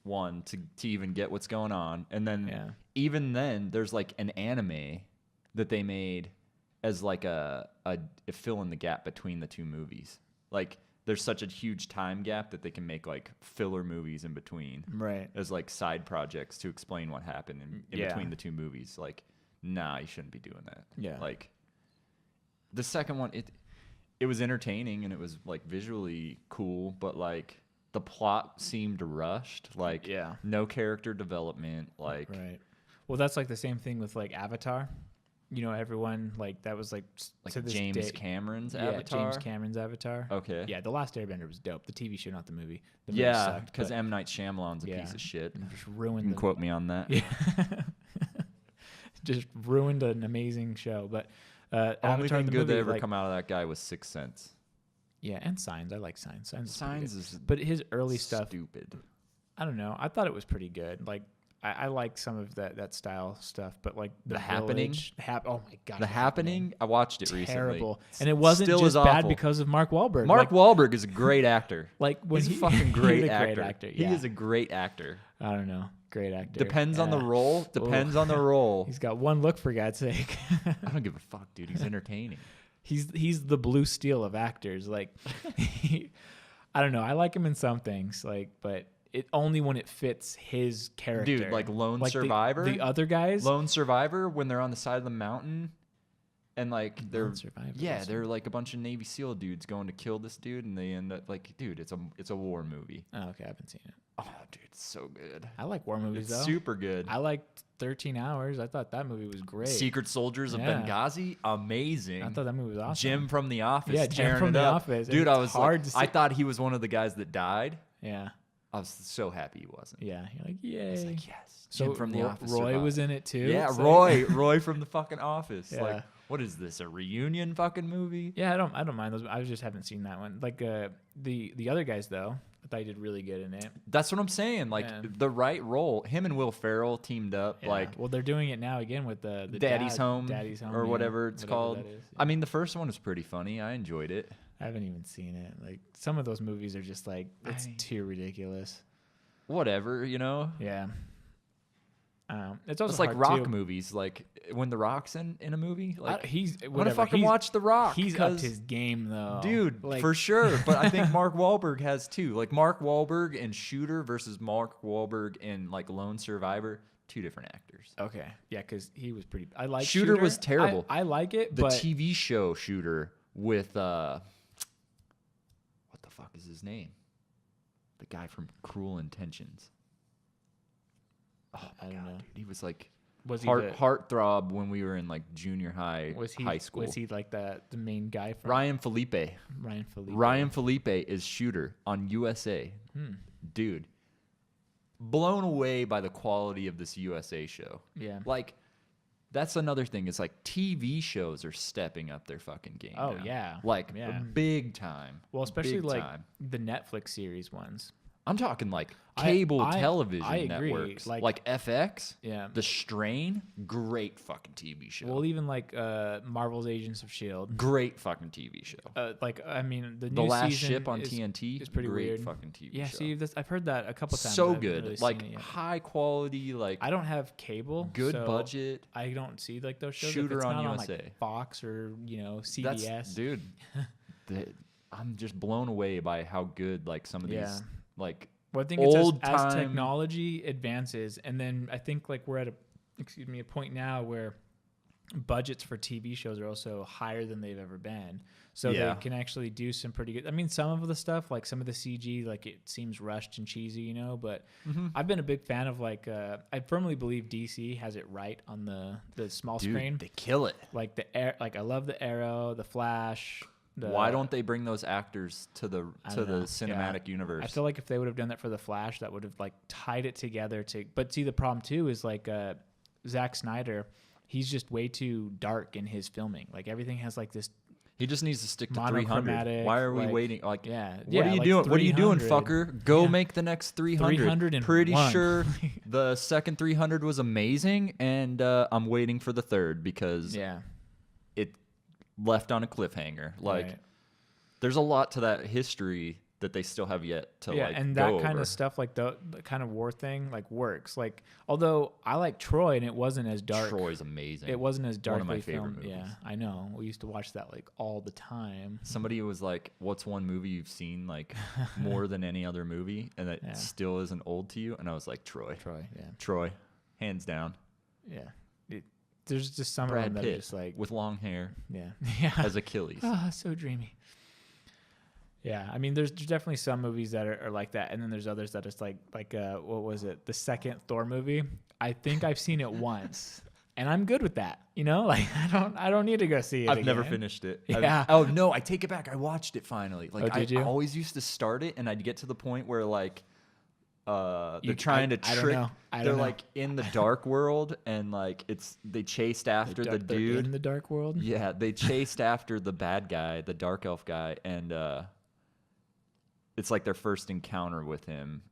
one to even get what's going on. And then even then there's like an anime that they made as like a fill in the gap between the two movies. Like there's such a huge time gap that they can make like filler movies in between. Right. As like side projects to explain what happened in between the two movies. Like, nah, you shouldn't be doing that. Yeah. Like the second one, it was entertaining and it was like visually cool, but like the plot seemed rushed. Like no character development. Like Well, that's like the same thing with like Avatar. You know, everyone like that was like Like to this James day, Cameron's yeah, Avatar. James Cameron's Avatar. Okay. Yeah, The Last Airbender was dope. The TV show, not the movie. The movie Yeah, sucked, because but- M. Night Shyamalan's a piece of shit. and just You ruined. can quote me on that. Yeah. Just ruined an amazing show. But Only Avatar, thing the good movie, that ever like, come out of that guy was Sixth Sense. yeah, and Signs. I like Signs. Signs is but his early stuff, stupid. I don't know. I thought it was pretty good. Like I like some of that style stuff, but like The Happening? Oh my god, The Happening, I watched it terrible. recently. And it wasn't Still just is bad awful. because of Mark Wahlberg. Mark Wahlberg is a great actor. like when He's a fucking he's great a actor. Great actor. He Yeah. is a great actor. I don't know. Great actor. Depends on the Yeah. role. Depends on the role. He's got one look, for God's sake. I don't give a fuck, dude. He's entertaining. He's the Blue Steel of actors. Like, I don't know. I like him in some things, like, but it only when it fits his character. Dude, like Lone Like Survivor. The other guys. Lone Survivor, when they're on the side of the mountain, and like they're Lone Survivor, yeah, that's- they're like a bunch of Navy SEAL dudes going to kill this dude, and they end up like, dude, it's a war movie. Oh, okay, I haven't seen it. Oh, dude, it's so good. I like war movies It's though. super good. I liked 13 Hours. I thought that movie was great. Secret Soldiers of Yeah. Benghazi, amazing. I thought that movie was awesome. Jim from The Office, Yeah, Jim tearing from it The up. Office. Dude. It's I was hard like, to I see- thought he was one of the guys that died. Yeah, I was so happy he wasn't. yeah. You're like, yay. I was like, yes. So Jim from The Office. Roy survived. was in it too. Yeah, It's like- Roy from the fucking Office. Yeah. Like, what is this? A reunion fucking movie? Yeah, I don't mind those. I just haven't seen that one. Like the other guys though, I thought he did really good in it. That's what I'm saying. Like Yeah. the right role. Him and Will Ferrell teamed up. Yeah. Like well, they're doing it now again with the Daddy's Home, Daddy's Home, or yeah, whatever it's called. that is. I mean, the first one was pretty funny. I enjoyed it. I haven't even seen it. Like some of those movies are just like it's too ridiculous. Whatever, you know. Yeah. It's also It's like hard Rock too. movies. Like when The Rock's in a movie. Like He's I want to whatever. fucking He's- watch The Rock. He's 'cause- upped his game though, Dude, Like, for sure. But I think Mark Wahlberg has too. Like Mark Wahlberg in Shooter versus Mark Wahlberg in like Lone Survivor. Two different actors. Okay, yeah, because he was pretty. I like Shooter was terrible. I like it, The but TV show Shooter with what the fuck is his name? The guy from Cruel Intentions. Oh I my don't god, know. dude. He was like was he heartthrob when we were in like junior high, was he high school. Was he like the main guy from Ryan Felipe. Ryan Felipe? Ryan Felipe is Shooter on USA. Dude, blown away by the quality of this USA show. Yeah. Like, that's another thing. It's like TV shows are stepping up their fucking game. Oh, now. yeah. Like Yeah. big time. Well, especially Big like time. the Netflix series ones. I'm talking like I- cable I television agree. networks. Like- Like FX. Yeah. The Strain, great fucking TV show. Well, even like Marvel's Agents of Shield. Great fucking TV show. Like I mean, the The new Last season Ship on is, TNT is pretty great weird. fucking TV Yeah, show. see, this I've heard that a couple times. So I haven't good. really seen Like it yet. high quality, like I don't have cable. good so budget. I don't see like those shows. If Shooter it's on not USA. like Fox or CBS. That's dude. I'm just blown away by how good like some of these Yeah. like Well, I think it's old as time- technology advances, and then I think like we're at a point now where budgets for TV shows are also higher than they've ever been. So Yeah. they can actually do some pretty good. I mean, some of the stuff, like some of the CG, like it seems rushed and cheesy, but I've been a big fan of like I firmly believe DC has it right on the small dude, screen. they kill it. Like like I love the Arrow, the Flash. Why don't they bring those actors to the I don't know. cinematic universe? I feel like if they would have done that for the Flash, that would have like tied it together. But see, the problem too is like Zack Snyder, he's just way too dark in his filming. Like everything has like this. he just needs to stick to 300. Monochromatic, Why are we like- waiting? Like, Yeah, what are you like doing? What are you doing, 300. fucker? Go Yeah. make the next 300. 301. Pretty sure the second 300 was amazing, and I'm waiting for the third because Yeah, it left on a cliffhanger. Like, right. there's a lot to that history that they still have yet to yeah, like and go that kind over. of stuff, like the kind of war thing, like works. Like although I like Troy, and it wasn't as dark. Troy's amazing. It wasn't as One darkly of my favorite filmed. movies. Yeah, I know. We used to watch that like all the time. Somebody was like, "What's one movie you've seen like more than any other movie, and that Yeah. still isn't old to you?" And I was like, "Troy, Yeah, Troy, hands down." yeah. There's just some of Brad them that are Pitt just like with long hair yeah, yeah. as Achilles. Ah, so dreamy. Yeah, I mean, there's definitely some movies that are like that, and then there's others that it's like what was it? The second Thor movie. I think I've seen it once, and I'm good with that. You know, like I don't need to go see it. I've never finished it. Yeah. Oh no, I take it back. I watched it finally. Like did you? I always used to start it, and I'd get to the point where like they're trying to trick. I don't they're know. like in the dark world, and like they chased after the dude in the dark world. Yeah, they chased after the bad guy, the dark elf guy, and it's like their first encounter with him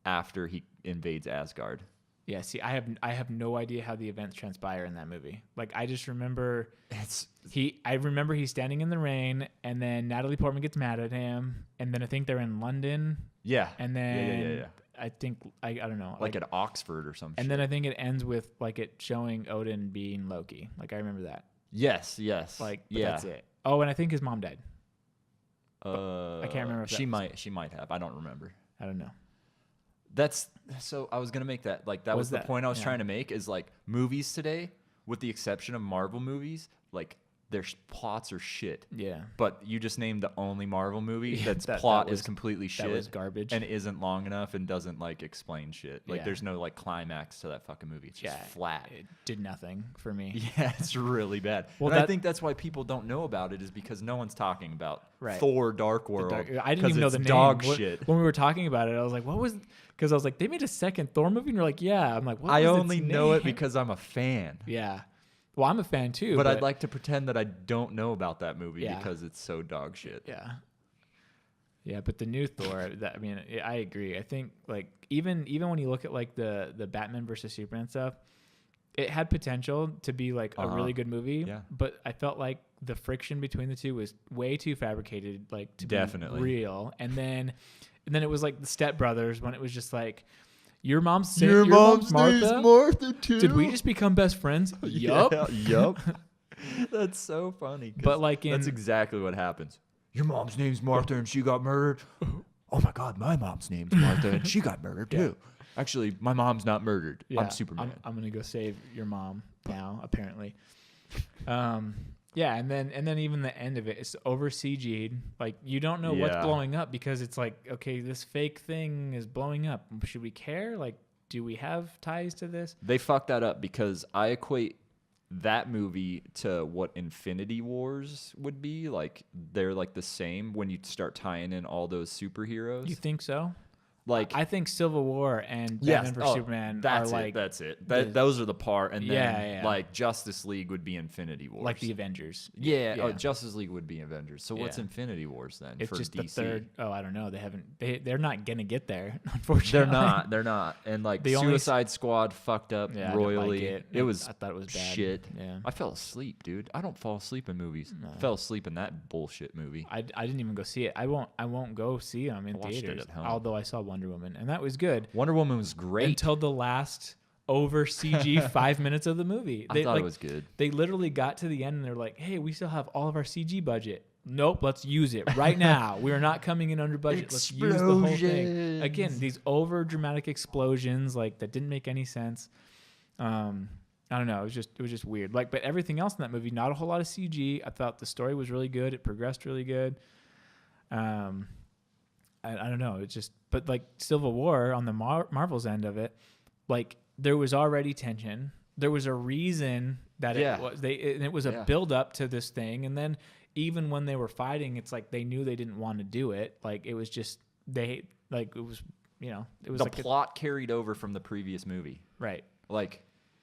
after he invades Asgard. Yeah, see, I have no idea how the events transpire in that movie. Like, I just remember I remember he's standing in the rain, and then Natalie Portman gets mad at him, and then I think they're in London. Yeah, and then yeah. I think I don't know, like at Oxford or something. And then I think it ends with like it showing Odin being Loki. Like I remember that. Yes. Like, but that's it. Oh, and I think his mom died. I can't remember. If she might have. I don't remember. I don't know. That's so. I was gonna make that. Like that was the point I was trying to make. Is like movies today, with the exception of Marvel movies, like their plots are shit. Yeah. But you just named the only Marvel movie that's plot is completely shit. That was garbage. And isn't long enough and doesn't like explain shit. Like there's no like climax to that fucking movie. It's just flat. It did nothing for me. Yeah, it's really bad. Well, I think that's why people don't know about it is because no one's talking about Thor Dark World. I didn't even know the name. Dog shit. When we were talking about it, I was like, what was... Because I was like, they made a second Thor movie? And you're like, yeah. I'm like, what was I only its know name? it because I'm a fan. Yeah. Well, I'm a fan too. But I'd like to pretend that I don't know about that movie because it's so dog shit. Yeah. Yeah, but the new Thor, I mean, I agree. I think like even when you look at like the Batman versus Superman stuff, it had potential to be like a really good movie. Yeah. But I felt like the friction between the two was way too fabricated, like to be real. And then it was like the Step Brothers when it was just like, your mom's Martha? Name's Martha too. Did we just become best friends? Yup. Yup. That's so funny. But like that's exactly what happens. Your mom's name's Martha and she got murdered. Oh my God, my mom's name's Martha and she got murdered too. Actually, my mom's not murdered. I'm Superman. I'm gonna go save your mom now. Apparently. Yeah, and then even the end of it, it's over CG'd. Like you don't know what's blowing up because it's like, okay, this fake thing is blowing up. Should we care? Like, do we have ties to this? They fucked that up because I equate that movie to what Infinity Wars would be. Like they're like the same when you start tying in all those superheroes. You think so? Like I think Civil War and Batman vs Superman are like that's it. Those are the part, and then like Justice League would be Infinity Wars, like the Avengers. Yeah. Oh, Justice League would be Avengers. So what's Infinity Wars then? It's for just DC? the third. Oh, I don't know. They're not gonna get there. Unfortunately, They're not. And like Suicide Squad fucked up royally. I thought it was bad. Shit. Yeah. I fell asleep, dude. I don't fall asleep in movies. No. I fell asleep in that bullshit movie. I didn't even go see it. I won't go see them in theaters. It at home. Although I saw Wonder Woman, and that was good. Wonder Woman was great until the last over CG 5 minutes of the movie. I thought it was good. They literally got to the end and they're like, "Hey, we still have all of our CG budget. Nope, let's use it right now. We are not coming in under budget. Let's use the whole thing." Again, these over dramatic explosions like that didn't make any sense. I don't know. It was just weird. Like, but everything else in that movie, not a whole lot of CG. I thought the story was really good. It progressed really good. I don't know. It's just, but like Civil War on the Marvel's end of it, like there was already tension. There was a reason that it was a build up to this thing. And then even when they were fighting, it's like they knew they didn't want to do it. Like it was just, it was the like plot carried over from the previous movie. Right. Like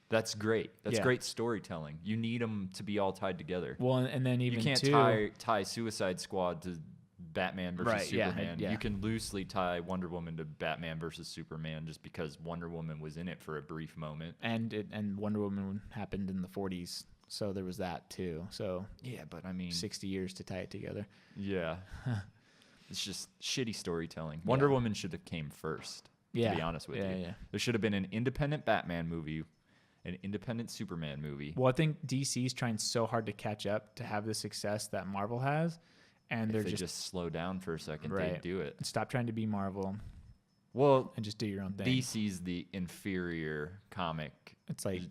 that's great. That's great storytelling. You need them to be all tied together. Well, and then even you can't tie Suicide Squad to Batman versus Superman. Yeah. You can loosely tie Wonder Woman to Batman versus Superman just because Wonder Woman was in it for a brief moment. And Wonder Woman happened in the 40s, so there was that too. So yeah, but I mean 60 years to tie it together. Yeah. It's just shitty storytelling. Wonder Woman should have came first, to be honest with you. Yeah. There should have been an independent Batman movie, an independent Superman movie. Well, I think DC's trying so hard to catch up to have the success that Marvel has. And if they just slow down for a second, they'd do it. Stop trying to be Marvel. Well, and just do your own thing. DC's the inferior comic. It's like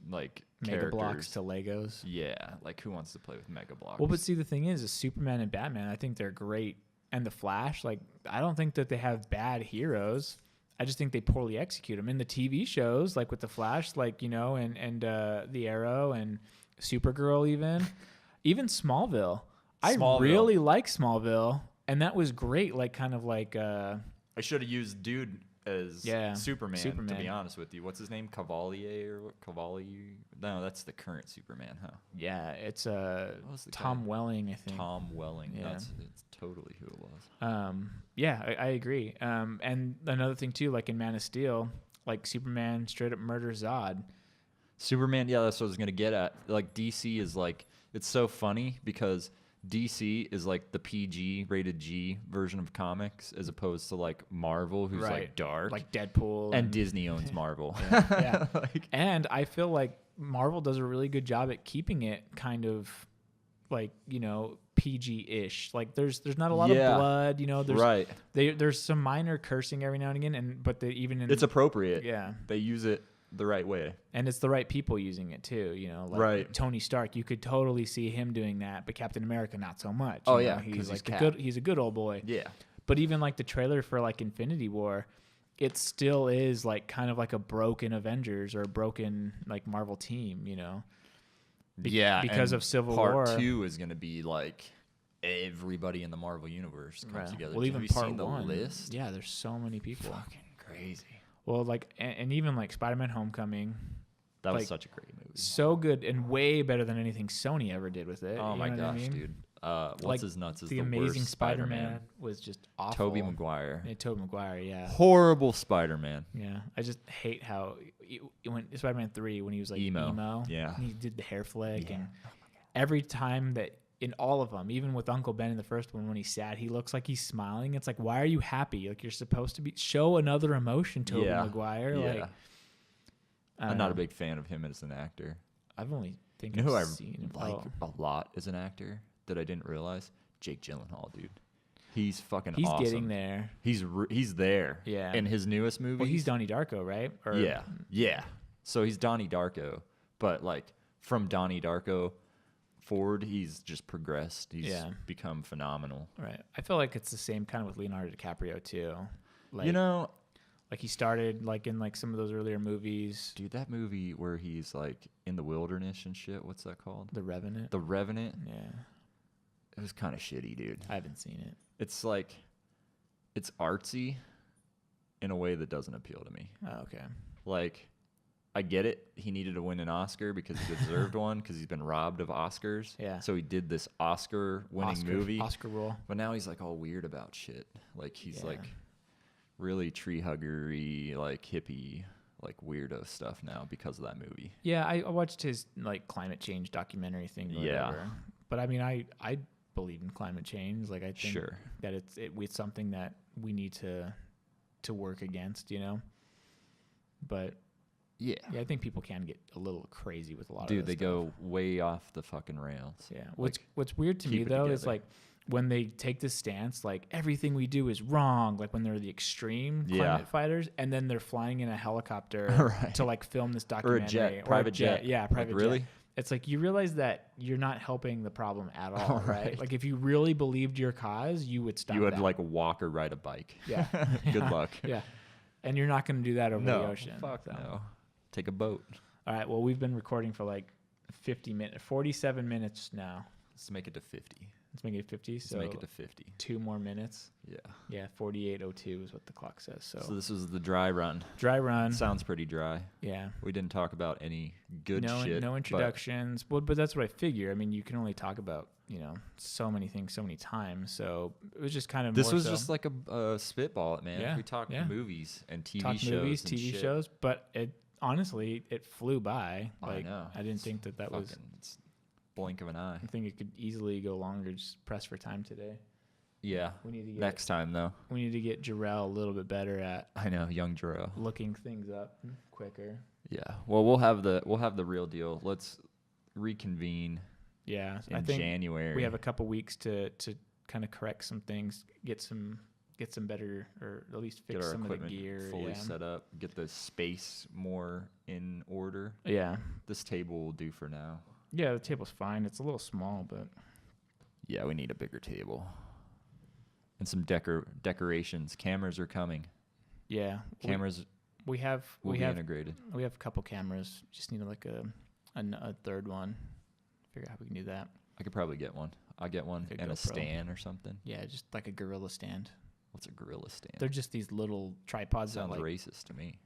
Mega Blocks to Legos. Yeah, like who wants to play with Mega Blocks? Well, but see, the thing is Superman and Batman, I think they're great and the Flash, like, I don't think that they have bad heroes. I just think they poorly execute them in the TV shows, like with the Flash, like, you know, and the Arrow and Supergirl, even Smallville. I really like Smallville, and that was great. Like, kind of like I should have used dude as Superman, to be honest with you. What's his name? Cavalier? No, that's the current Superman, huh? Yeah, it's Tom Welling, I think. Tom Welling. Yeah. It's totally who it was. I agree. And another thing too, like in Man of Steel, like Superman straight up murders Zod. Superman, yeah, that's what I was gonna get at. Like DC is like, it's so funny because DC is like the PG rated G version of comics, as opposed to like Marvel, who's like dark, like Deadpool, and Disney owns Marvel. Yeah. And I feel like Marvel does a really good job at keeping it kind of like, you know, PG-ish. Like there's not a lot of blood, you know. There's some minor cursing every now and again, but it's appropriate. Yeah, they use it the right way, and it's the right people using it too, you know, like Tony Stark, you could totally see him doing that, but Captain America not so much. He's like he's a good old boy. But even like the trailer for like Infinity War, it still is like kind of like a broken Avengers or a broken like Marvel team, you know. Because of Civil War. Part 2 is going to be like everybody in the Marvel universe comes together. Well, even part 1, the list? Yeah, there's so many people. Fucking crazy. Well, like, and even like Spider-Man: Homecoming. That was such a great movie. So good and way better than anything Sony ever did with it. Oh my gosh, dude. What's his nuts is the Amazing Spider-Man was just awful. Tobey Maguire. Yeah, Tobey Maguire, yeah. Horrible Spider-Man. Yeah, I just hate how when Spider-Man 3, when he was like emo, yeah, he did the hair flick, and every time that in all of them, even with Uncle Ben in the first one, when he's sad, he looks like he's smiling. It's like, why are you happy? Like, you're supposed to show another emotion, Tobey Maguire. Yeah. Like, I'm not a big fan of him as an actor. I've only seen who I him like a lot as an actor that I didn't realize? Jake Gyllenhaal, dude. He's fucking awesome. He's getting there. He's there. Yeah. In his newest movie. Well, he's Donnie Darko, right? Yeah. So he's Donnie Darko, but like from Donnie Darko forward, he's just progressed. He's become phenomenal. Right. I feel like it's the same kind of with Leonardo DiCaprio too. Like, you know, like he started like in like some of those earlier movies. Dude, that movie where he's like in the wilderness and shit, what's that called? The Revenant. The Revenant? Yeah. It was kind of shitty, dude. I haven't seen it. It's like, it's artsy in a way that doesn't appeal to me. Oh, okay. Like, I get it. He needed to win an Oscar because he deserved one because he's been robbed of Oscars. Yeah. So he did this Oscar-winning movie. Oscar role. But now he's like all weird about shit. Like he's like really tree huggery, like hippie, like weirdo stuff now because of that movie. Yeah, I watched his like climate change documentary thing. Or whatever. But I mean, I believe in climate change. Like I think that it's something that we need to work against, you know. But yeah, I think people can get a little crazy with a lot of Dude, they stuff. Go way off the fucking rails. Yeah. What's weird to me though is like when they take this stance, like everything we do is wrong, like when they're the extreme climate fighters, and then they're flying in a helicopter to like film this documentary. Private jet. Yeah, private jet. Really? It's like you realize that you're not helping the problem at all, right? Like if you really believed your cause, you would stop. You would like walk or ride a bike. Yeah. Good luck. Yeah. And you're not going to do that over the ocean. Fuck no. Take a boat. All right. Well, we've been recording for like 47 minutes now. Let's make it to 50. Let's make it 50. Let's make it to 50. 2 more minutes. Yeah. Yeah. 48:02 is what the clock says. So this was the dry run. Dry run. Sounds pretty dry. Yeah. We didn't talk about any good shit. No introductions. But that's what I figure. I mean, you can only talk about, you know, so many things so many times. So it was just kind of this was just like a spitball, man. Yeah. We talked movies and TV TV shows, but it honestly it flew by. Like I know. I didn't think that was blink of an eye. I think it could easily go longer. Just press for time today. Yeah. We need to get, next time though. We need to get Jarrell a little bit better at. I know, young Jarrell. Looking things up quicker. Yeah. Well, we'll have the real deal. Let's reconvene. Yeah. I think January. We have a couple weeks to kind of correct some things, get some better, or at least fix some of the gear. Fully set up. Get the space more in order. Yeah. This table will do for now. Yeah, the table's fine. It's a little small, but yeah, we need a bigger table. And some decorations. Cameras are coming. Yeah. Cameras will be integrated. We have a couple cameras. Just need like a third one. Figure out how we can do that. I could probably get one. I'll get one and a stand or something. Yeah, just like a gorilla stand. What's a gorilla stand? They're just these little tripods. Sounds racist to me.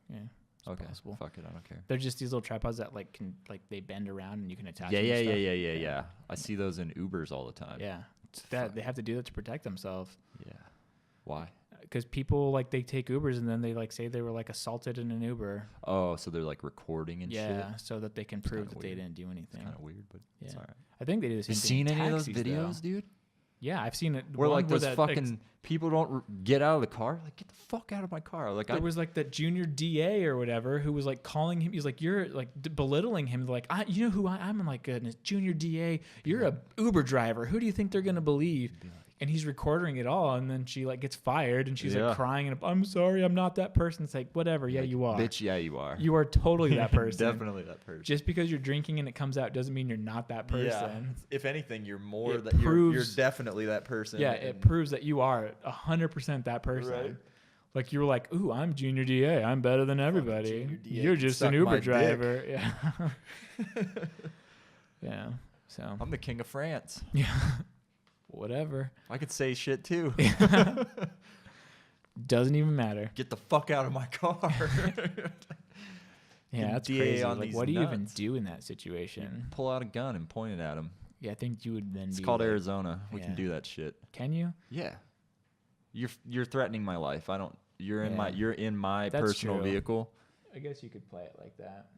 Yeah. Okay. Possible. Fuck it. I don't care. They're just these little tripods that they bend around and you can attach. Yeah. I see those in Ubers all the time. Yeah. They have to do that to protect themselves. Yeah. Why? Because people they take Ubers and then they say they were assaulted in an Uber. Oh, so they're recording and shit. Yeah, so that they can prove that they didn't do anything. It's kind of weird, but it's all right. I think they do the same thing. You seen any of those taxis, videos, dude? Yeah, I've seen it. Where those fucking people don't get out of the car. Get the fuck out of my car. There was that junior DA or whatever who was calling him. He's you're belittling him. You know who I am? I'm a junior DA. You're a Uber driver. Who do you think they're gonna believe? And he's recording it all, and then she gets fired, and she's crying, and I'm sorry, I'm not that person. It's whatever, yeah, you are. Bitch, yeah, you are. You are totally that person. Definitely that person. Just because you're drinking and it comes out doesn't mean you're not that person. Yeah. If anything, you're more that you're definitely that person. Yeah, it proves that you are 100% that person. Right. You were ooh, I'm junior DA. I'm better than everybody. You're just an Uber driver. Dick. Yeah. Yeah. So I'm the king of France. Yeah. Whatever. I could say shit too. Doesn't even matter. Get the fuck out of my car. Yeah, that's crazy. What do you even do in that situation? Pull out a gun and point it at him. Yeah, I think you would then. It's called Arizona. We can do that shit. Can you? Yeah. You're threatening my life. You're in my that's personal vehicle. I guess you could play it like that.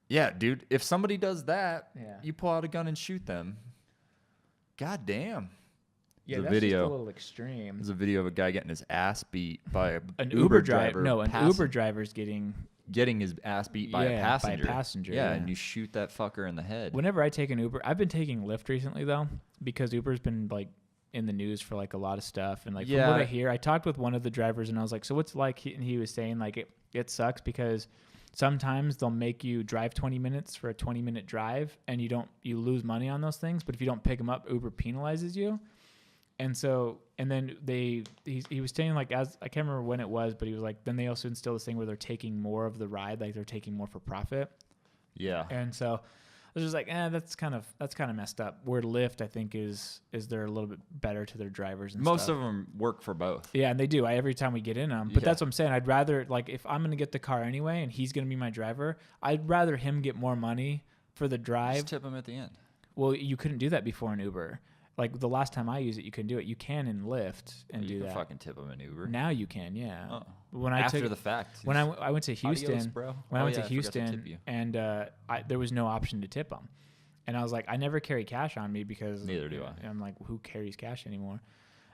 Yeah, dude. If somebody does that, you pull out a gun and shoot them. God damn. Yeah, that's just a little extreme. There's a video of a guy getting his ass beat by an Uber driver. No, an Uber driver's getting his ass beat by a passenger. By a passenger. Yeah, and you shoot that fucker in the head. Whenever I take an Uber, I've been taking Lyft recently though, because Uber's been in the news for a lot of stuff, and from what I hear, I talked with one of the drivers and I was like, so what's and he was saying it sucks because sometimes they'll make you drive 20 minutes for a 20-minute drive, and you lose money on those things. But if you don't pick them up, Uber penalizes you. And then he was saying I can't remember when it was, but he was then they also instill this thing where they're taking more of the ride, they're taking more for profit. Yeah. And so I was just that's kind of messed up. Where Lyft, I think, is they're a little bit better to their drivers and most stuff. of them work for both. Yeah, and they do. Every time we get in them. But that's what I'm saying. I'd rather if I'm gonna get the car anyway and he's gonna be my driver, I'd rather him get more money for the drive. Just tip him at the end. Well, you couldn't do that before in Uber. The last time I used it, you couldn't do it. You can in Lyft and do that. You can fucking tip him in Uber. Now you can, yeah. Oh. After the fact. When I went to Houston, adios, bro. I went to Houston, and there was no option to tip them. And I was I never carry cash on me because neither do I. I'm who carries cash anymore?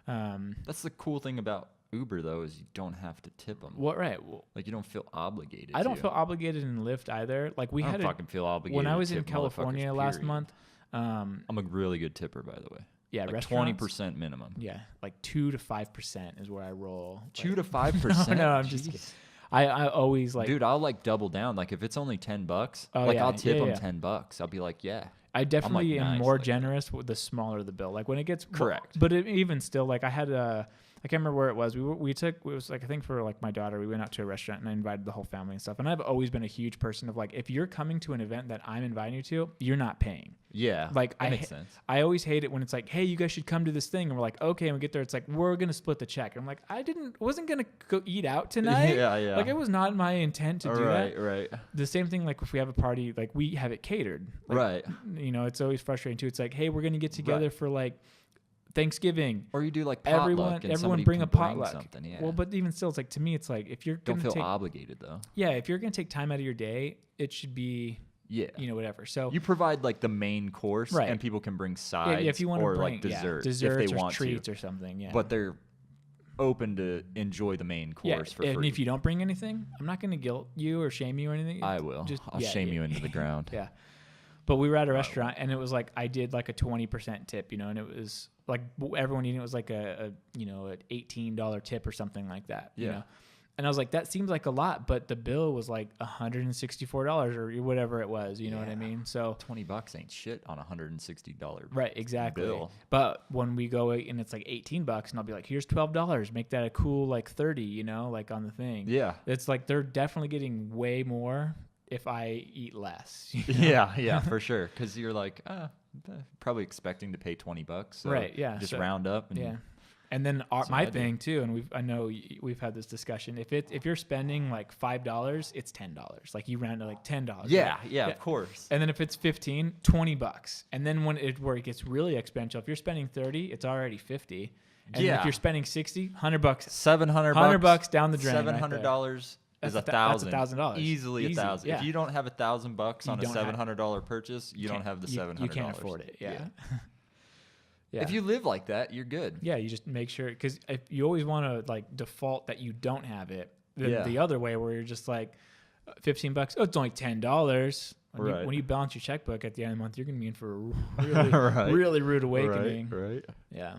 That's the cool thing about Uber though, is you don't have to tip them. What right? Well, you don't feel obligated. I don't feel obligated in Lyft either. I don't fucking feel obligated. When I was in California last month, I'm a really good tipper, by the way. Yeah, 20% minimum. Yeah, 2 to 5% is where I roll. 2 to 5%. No, I'm just kidding. I always dude, I'll double down. If it's only $10, I'll tip them $10. I'll be yeah. I definitely am more generous with the smaller the bill. When it gets correct, but even still, I had I can't remember where it was. It was I think for my daughter, we went out to a restaurant and I invited the whole family and stuff. And I've always been a huge person of if you're coming to an event that I'm inviting you to, you're not paying. Yeah, that makes sense. I always hate it when it's hey, you guys should come to this thing, and we're okay, and we get there, it's we're gonna split the check. And I'm wasn't gonna go eat out tonight. Yeah. It was not my intent to do that. Right. The same thing if we have a party, we have it catered. Right. It's always frustrating too. It's hey, we're gonna get together for Thanksgiving, or you do potluck, everyone bring a potluck. Something, yeah. Well, but even still, it's to me, it's if you're don't feel obligated though. Yeah, if you're gonna take time out of your day, it should be whatever. So you provide the main course, right? And people can bring sides, if you want to bring desserts if they want treats or something. Yeah, but they're open to enjoy the main course for free. And if you don't bring anything, I'm not gonna guilt you or shame you or anything. I will. I'll shame you into the ground. Yeah. But we were at a restaurant, and it was I did a 20% tip, and it was everyone eating, it was a an $18 tip or something like that. You know? And I was like, that seems like a lot, but the bill was like $164 or whatever it was. You know what I mean? So $20 ain't shit on $160 right, exactly. bill. But when we go and it's like $18, and I'll be like, here's $12, make that a cool like 30, you know, like on the thing. Yeah, it's like they're definitely getting way more if I eat less. You know? Yeah, for sure. Because you're like, probably expecting to pay $20. So right. Yeah. just round up. And And then my thing too, and I know we've had this discussion. If you're spending like $5, it's $10. Like you round to like $10. Yeah, right? yeah, of course. And then if it's $15, $20. And then where it gets really expensive, if you're spending $30, it's already $50. And if you're spending $60, $100, $100 down the drain. $700 is $1,000. That's $1,000. Easily $1,000. Yeah. If you don't have $1,000 on a $700 purchase, you don't have the $700. You can't afford it. Yeah. Yeah. If you live like that, you're good. Yeah, you just make sure, because if you always want to like default that you don't have it. The other way where you're just like $15, it's only $10. When you balance your checkbook at the end of the month, you're gonna be in for a really really rude awakening. Right. Yeah.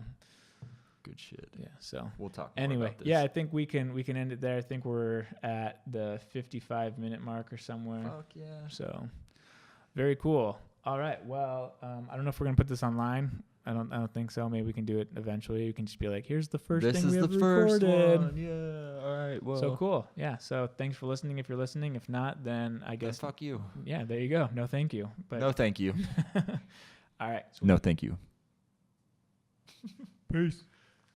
Good shit. Yeah. So we'll talk more about this. Yeah, I think we can end it there. I think we're at the 55-minute mark or somewhere. Fuck yeah. So very cool. All right. Well, I don't know if we're gonna put this online. I don't think so. Maybe we can do it eventually. We can just be like, here's the first thing we ever recorded. One. Yeah. All right. Well. So cool. Yeah. So thanks for listening. If you're listening, if not, then I guess. Fuck you. Yeah. There you go. No, thank you. But no, thank you. All right. No, thank you. Peace.